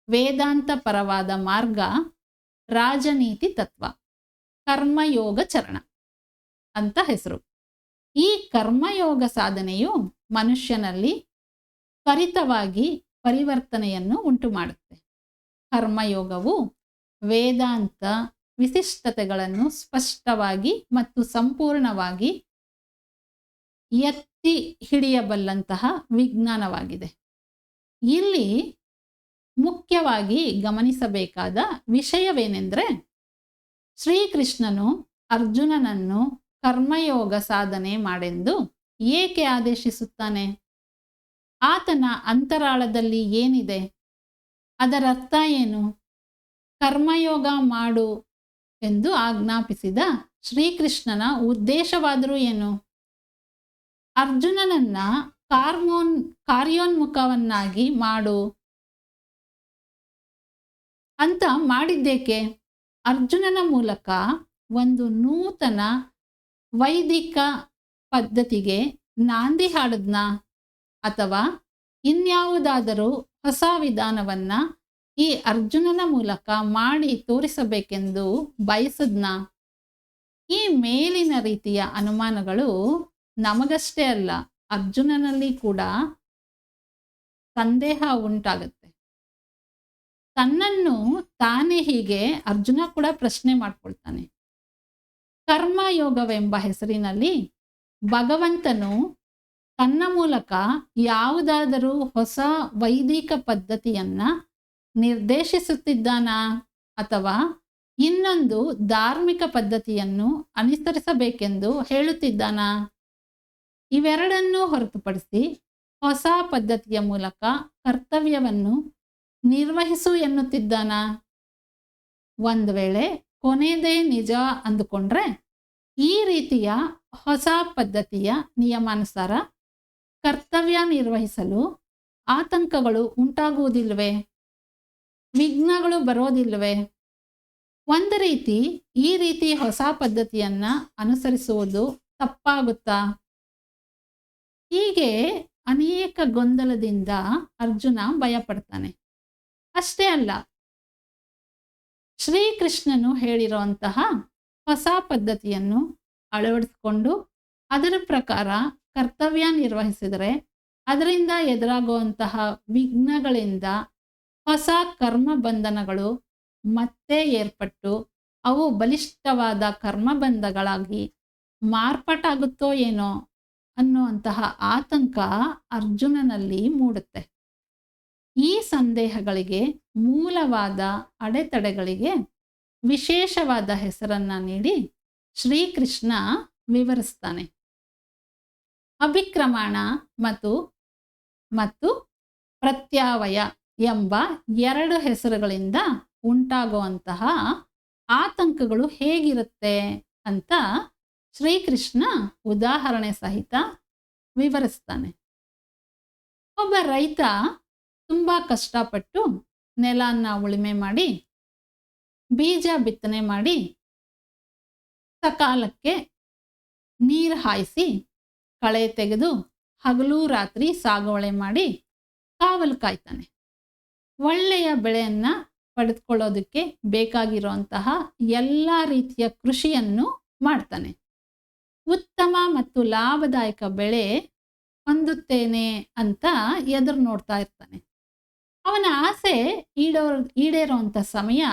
ವೇದಾಂತ ಪರವಾದ ಮಾರ್ಗ ರಾಜನೀತಿ ತತ್ವ, ಕರ್ಮಯೋಗ ಚರಣ ಅಂತ ಹೆಸರು. ಈ ಕರ್ಮಯೋಗ ಸಾಧನೆಯು ಮನುಷ್ಯನಲ್ಲಿ ತ್ವರಿತವಾಗಿ ಪರಿವರ್ತನೆಯನ್ನು ಉಂಟು ಮಾಡುತ್ತೆ. ಕರ್ಮಯೋಗವು ವೇದಾಂತ ವಿಶಿಷ್ಟತೆಗಳನ್ನು ಸ್ಪಷ್ಟವಾಗಿ ಮತ್ತು ಸಂಪೂರ್ಣವಾಗಿ ಎತ್ತಿ ಹಿಡಿಯಬಲ್ಲಂತಹ ವಿಜ್ಞಾನವಾಗಿದೆ. ಇಲ್ಲಿ ಮುಖ್ಯವಾಗಿ ಗಮನಿಸಬೇಕಾದ ವಿಷಯವೇನೆಂದರೆ, ಶ್ರೀಕೃಷ್ಣನು ಅರ್ಜುನನನ್ನು ಕರ್ಮಯೋಗ ಸಾಧನೆ ಮಾಡೆಂದು ಏಕೆ ಆದೇಶಿಸುತ್ತಾನೆ? ಆತನ ಅಂತರಾಳದಲ್ಲಿ ಏನಿದೆ? ಅದರ ಅರ್ಥ ಏನು? ಕರ್ಮಯೋಗ ಮಾಡು ಎಂದು ಆಜ್ಞಾಪಿಸಿದ ಶ್ರೀಕೃಷ್ಣನ ಉದ್ದೇಶವಾದರೂ ಏನು? ಅರ್ಜುನನನ್ನ ಕಾರ್ಯೋನ್ಮುಖವನ್ನಾಗಿ ಮಾಡು ಅಂತ ಮಾಡಿದ್ದೇಕೆ? ಅರ್ಜುನನ ಮೂಲಕ ಒಂದು ನೂತನ ವೈದಿಕ ಪದ್ಧತಿಗೆ ನಾಂದಿ ಹಾಡದ್ನ, ಅಥವಾ ಇನ್ಯಾವುದಾದರೂ ಹೊಸ ವಿಧಾನವನ್ನ ಈ ಅರ್ಜುನನ ಮೂಲಕ ಮಾಡಿ ತೋರಿಸಬೇಕೆಂದು ಬಯಸದ್ನ? ಈ ಮೇಲಿನ ರೀತಿಯ ಅನುಮಾನಗಳು ನಮಗಷ್ಟೇ ಅಲ್ಲ, ಅರ್ಜುನನಲ್ಲಿ ಕೂಡ ಸಂದೇಹ ಉಂಟಾಗುತ್ತೆ. ತನ್ನನ್ನು ತಾನೇ ಹೀಗೆ ಅರ್ಜುನ ಕೂಡ ಪ್ರಶ್ನೆ ಮಾಡ್ಕೊಳ್ತಾನೆ. ಕರ್ಮಯೋಗವೆಂಬ ಹೆಸರಿನಲ್ಲಿ ಭಗವಂತನು ತನ್ನ ಮೂಲಕ ಯಾವುದಾದರೂ ಹೊಸ ವೈದಿಕ ಪದ್ಧತಿಯನ್ನ ನಿರ್ದೇಶಿಸುತ್ತಿದ್ದಾನಾ, ಅಥವಾ ಇನ್ನೊಂದು ಧಾರ್ಮಿಕ ಪದ್ಧತಿಯನ್ನು ಅನುಸರಿಸಬೇಕೆಂದು ಹೇಳುತ್ತಿದ್ದಾನಾ? ಇವೆರಡನ್ನೂ ಹೊರತುಪಡಿಸಿ ಹೊಸ ಪದ್ಧತಿಯ ಮೂಲಕ ಕರ್ತವ್ಯವನ್ನು ನಿರ್ವಹಿಸು ಎನ್ನುತ್ತಿದ್ದಾನಾ? ಒಂದು ವೇಳೆ ಕೊನೆಯದೇ ನಿಜ ಅಂದುಕೊಂಡ್ರೆ, ಈ ರೀತಿಯ ಹೊಸ ಪದ್ಧತಿಯ ನಿಯಮಾನುಸಾರ ಕರ್ತವ್ಯ ನಿರ್ವಹಿಸಲು ಆತಂಕಗಳು ಉಂಟಾಗುವುದಿಲ್ವೇ? ವಿಘ್ನಗಳು ಬರೋದಿಲ್ವೇ? ಒಂದು ರೀತಿ ಈ ರೀತಿ ಹೊಸ ಪದ್ಧತಿಯನ್ನ ಅನುಸರಿಸುವುದು ತಪ್ಪಾಗುತ್ತಾ? ಹೀಗೆ ಅನೇಕ ಗೊಂದಲದಿಂದ ಅರ್ಜುನ ಭಯಪಡ್ತಾನೆ. ಅಷ್ಟೇ ಅಲ್ಲ, ಶ್ರೀಕೃಷ್ಣನು ಹೇಳಿರುವಂತಹ ಹೊಸ ಪದ್ಧತಿಯನ್ನು ಅಳವಡಿಸಿಕೊಂಡು ಅದರ ಪ್ರಕಾರ ಕರ್ತವ್ಯ ನಿರ್ವಹಿಸಿದರೆ ಅದರಿಂದ ಎದುರಾಗುವಂತಹ ವಿಘ್ನಗಳಿಂದ ಹೊಸ ಕರ್ಮ ಬಂಧನಗಳು ಮತ್ತೆ ಏರ್ಪಟ್ಟು ಅವು ಬಲಿಷ್ಠವಾದ ಕರ್ಮಬಂಧಗಳಾಗಿ ಮಾರ್ಪಾಟಾಗುತ್ತೋ ಏನೋ ಅನ್ನುವಂತಹ ಆತಂಕ ಅರ್ಜುನನಲ್ಲಿ ಮೂಡುತ್ತೆ. ಈ ಸಂದೇಹಗಳಿಗೆ ಮೂಲವಾದ ಅಡೆತಡೆಗಳಿಗೆ ವಿಶೇಷವಾದ ಹೆಸರನ್ನ ನೀಡಿ ಶ್ರೀಕೃಷ್ಣ ವಿವರಿಸ್ತಾನೆ. ಅಭಿಕ್ರಮಣ ಮತ್ತು ಮತ್ತು ಪ್ರತ್ಯಾವಯ ಎಂಬ ಎರಡು ಹೆಸರುಗಳಿಂದ ಉಂಟಾಗುವಂತಹ ಆತಂಕಗಳು ಹೇಗಿರುತ್ತೆ ಅಂತ ಶ್ರೀಕೃಷ್ಣ ಉದಾಹರಣೆ ಸಹಿತ ವಿವರಿಸ್ತಾನೆ. ಒಬ್ಬ ರೈತ ತುಂಬ ಕಷ್ಟಪಟ್ಟು ನೆಲನ ಉಳುಮೆ ಮಾಡಿ ಬೀಜ ಬಿತ್ತನೆ ಮಾಡಿ ಸಕಾಲಕ್ಕೆ ನೀರು ಹಾಯಿಸಿ ಕಳೆ ತೆಗೆದು ಹಗಲು ರಾತ್ರಿ ಸಾಗುವಳಿ ಮಾಡಿ ಕಾವಲು ಕಾಯ್ತಾನೆ. ಒಳ್ಳೆಯ ಬೆಳೆಯನ್ನು ಪಡೆದುಕೊಳ್ಳೋದಕ್ಕೆ ಬೇಕಾಗಿರುವಂತಹ ಎಲ್ಲ ರೀತಿಯ ಕೃಷಿಯನ್ನು ಮಾಡ್ತಾನೆ. ಉತ್ತಮ ಮತ್ತು ಲಾಭದಾಯಕ ಬೆಳೆ ಹೊಂದುತ್ತೇನೆ ಅಂತ ಎದುರು ನೋಡ್ತಾ ಇರ್ತಾನೆ. ಅವನ ಆಸೆ ಈಡೇರುವಂಥ ಸಮಯ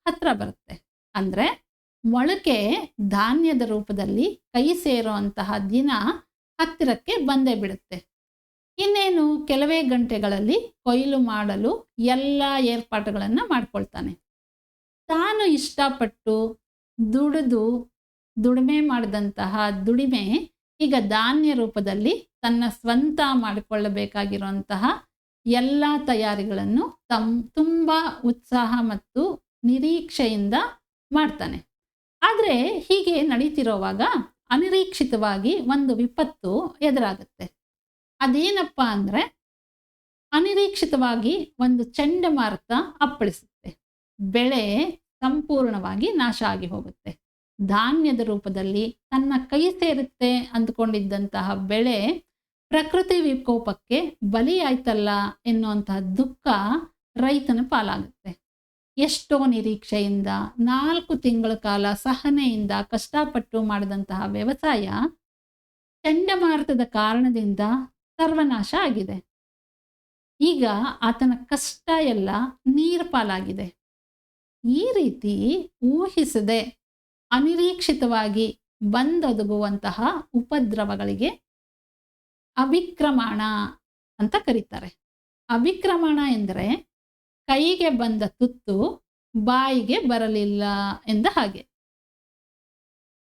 ಹತ್ರ ಬರುತ್ತೆ. ಅಂದರೆ ಮೊಳಕೆ ಧಾನ್ಯದ ರೂಪದಲ್ಲಿ ಕೈ ಸೇರುವಂತಹ ದಿನ ಹತ್ತಿರಕ್ಕೆ ಬಂದೇ ಬಿಡುತ್ತೆ. ಇನ್ನೇನು ಕೆಲವೇ ಗಂಟೆಗಳಲ್ಲಿ ಕೊಯ್ಲು ಮಾಡಲು ಎಲ್ಲ ಏರ್ಪಾಟುಗಳನ್ನು ಮಾಡ್ಕೊಳ್ತಾನೆ. ತಾನು ಇಷ್ಟಪಟ್ಟು ದುಡಿಮೆ ಮಾಡಿದಂತಹ ದುಡಿಮೆ ಈಗ ಧಾನ್ಯ ರೂಪದಲ್ಲಿ ತನ್ನ ಸ್ವಂತ ಮಾಡಿಕೊಳ್ಳಬೇಕಾಗಿರುವಂತಹ ಎಲ್ಲ ತಯಾರಿಗಳನ್ನು ತುಂಬ ಉತ್ಸಾಹ ಮತ್ತು ನಿರೀಕ್ಷೆಯಿಂದ ಮಾಡ್ತಾನೆ. ಆದರೆ ಹೀಗೆ ನಡೀತಿರೋವಾಗ ಅನಿರೀಕ್ಷಿತವಾಗಿ ಒಂದು ವಿಪತ್ತು ಎದುರಾಗುತ್ತೆ. ಅದೇನಪ್ಪ ಅಂದರೆ ಅನಿರೀಕ್ಷಿತವಾಗಿ ಒಂದು ಚಂಡಮಾರುತ ಅಪ್ಪಳಿಸುತ್ತೆ. ಬೆಳೆ ಸಂಪೂರ್ಣವಾಗಿ ನಾಶ ಆಗಿ ಹೋಗುತ್ತೆ. ಧಾನ್ಯದ ರೂಪದಲ್ಲಿ ತನ್ನ ಕೈ ಸೇರುತ್ತೆ ಅಂದ್ಕೊಂಡಿದ್ದಂತಹ ಬೆಳೆ ಪ್ರಕೃತಿ ವಿಕೋಪಕ್ಕೆ ಬಲಿಯಾಯ್ತಲ್ಲ ಎನ್ನುವಂತಹ ದುಃಖ ರೈತನ ಪಾಲಾಗುತ್ತೆ. ಎಷ್ಟೋ ನಿರೀಕ್ಷೆಯಿಂದ 4 ತಿಂಗಳ ಕಾಲ ಸಹನೆಯಿಂದ ಕಷ್ಟಪಟ್ಟು ಮಾಡಿದಂತಹ ವ್ಯವಸಾಯ ಚಂಡಮಾರುತದ ಕಾರಣದಿಂದ ಸರ್ವನಾಶ ಆಗಿದೆ. ಈಗ ಆತನ ಕಷ್ಟ ಎಲ್ಲ ನೀರು ಪಾಲಾಗಿದೆ. ಈ ರೀತಿ ಊಹಿಸದೆ ಅನಿರೀಕ್ಷಿತವಾಗಿ ಬಂದೊದಗುವಂತಹ ಉಪದ್ರವಗಳಿಗೆ ಅಭಿಕ್ರಮಣ ಅಂತ ಕರೀತಾರೆ. ಅಭಿಕ್ರಮಣ ಎಂದರೆ ಕೈಗೆ ಬಂದ ತುತ್ತು ಬಾಯಿಗೆ ಬರಲಿಲ್ಲ ಎಂದ ಹಾಗೆ.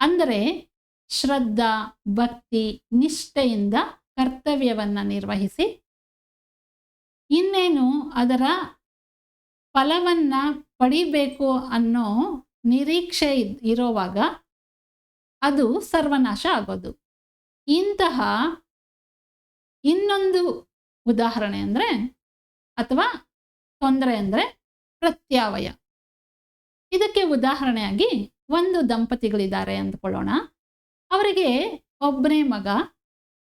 ಅಂದರೆ ಶ್ರದ್ಧಾ ಭಕ್ತಿ ನಿಷ್ಠೆಯಿಂದ ಕರ್ತವ್ಯವನ್ನು ನಿರ್ವಹಿಸಿ ಇನ್ನೇನು ಅದರ ಫಲವನ್ನು ಪಡಿಬೇಕು ಅನ್ನೋ ನಿರೀಕ್ಷೆ ಇರೋವಾಗ ಅದು ಸರ್ವನಾಶ ಆಗೋದು. ಇಂತಹ ಇನ್ನೊಂದು ಉದಾಹರಣೆ ಅಂದರೆ ಅಥವಾ ತೊಂದರೆ ಅಂದರೆ ಪ್ರತ್ಯಾವಯ. ಇದಕ್ಕೆ ಉದಾಹರಣೆಯಾಗಿ ಒಂದು ದಂಪತಿಗಳಿದ್ದಾರೆ ಅಂದ್ಕೊಳ್ಳೋಣ. ಅವರಿಗೆ ಒಬ್ಬನೇ ಮಗ.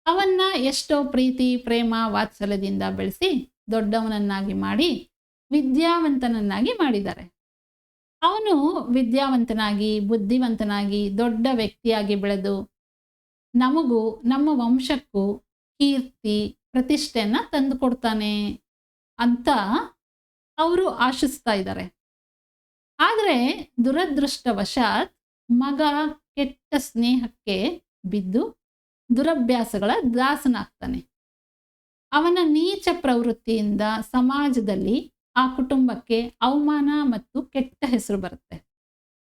ಅವನ್ನ ಎಷ್ಟೋ ಪ್ರೀತಿ ಪ್ರೇಮ ವಾತ್ಸಲ್ಯದಿಂದ ಬೆಳೆಸಿ ದೊಡ್ಡವನನ್ನಾಗಿ ಮಾಡಿ ವಿದ್ಯಾವಂತನನ್ನಾಗಿ ಮಾಡಿದ್ದಾರೆ. ಅವನು ವಿದ್ಯಾವಂತನಾಗಿ ಬುದ್ಧಿವಂತನಾಗಿ ದೊಡ್ಡ ವ್ಯಕ್ತಿಯಾಗಿ ಬೆಳೆದು ನಮಗೂ ನಮ್ಮ ವಂಶಕ್ಕೂ ಕೀರ್ತಿ ಪ್ರತಿಷ್ಠೆಯನ್ನು ತಂದು ಕೊಡ್ತಾನೆ ಅಂತ ಅವರು ಆಶಿಸ್ತಾ ಇದ್ದಾರೆ. ಆದರೆ ದುರದೃಷ್ಟವಶಾತ್ ಮಗ ಕೆಟ್ಟ ಸ್ನೇಹಕ್ಕೆ ಬಿದ್ದು ದುರಭ್ಯಾಸಗಳ ದಾಸನಾಗ್ತಾನೆ. ಅವನ ನೀಚ ಪ್ರವೃತ್ತಿಯಿಂದ ಸಮಾಜದಲ್ಲಿ ಆ ಕುಟುಂಬಕ್ಕೆ ಅವಮಾನ ಮತ್ತು ಕೆಟ್ಟ ಹೆಸರು ಬರುತ್ತೆ.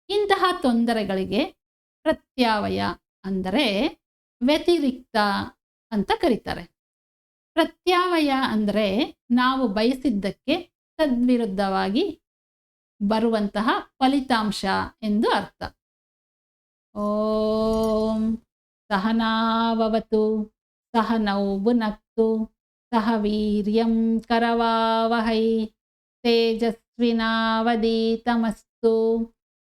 ಇಂತಹ ತೊಂದರೆಗಳಿಗೆ ಪ್ರತ್ಯಾವಯ ಅಂದರೆ ವ್ಯತಿರಿಕ್ತ ಅಂತ ಕರೀತಾರೆ. ಪ್ರತ್ಯಾವಯ ಅಂದರೆ ನಾವು ಬಯಸಿದ್ದಕ್ಕೆ ತದ್ವಿರುದ್ಧವಾಗಿ ಬರುವಂತಹ ಫಲಿತಾಂಶ ಎಂದು ಅರ್ಥ. ಓಂ ಸಹನಾವವತು ಸಹನೌ ಭುನಕ್ತು ಸಹ ವೀರ್ಯಂ ಕರವಾವಹೈ ತೇಜಸ್ವಿನಾವಧೀತಮಸ್ತು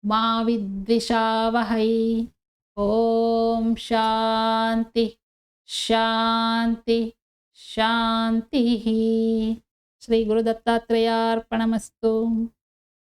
ಮಾ ವಿದ್ವಿಷಾವಹೈ. ಓಂ ಶಾಂತಿ ಶಾಂತಿ ಶಾಂತಿ. ಶ್ರೀ ಗುರು ದತ್ತಾತ್ರೇಯಾರ್ಪಣಮಸ್ತು.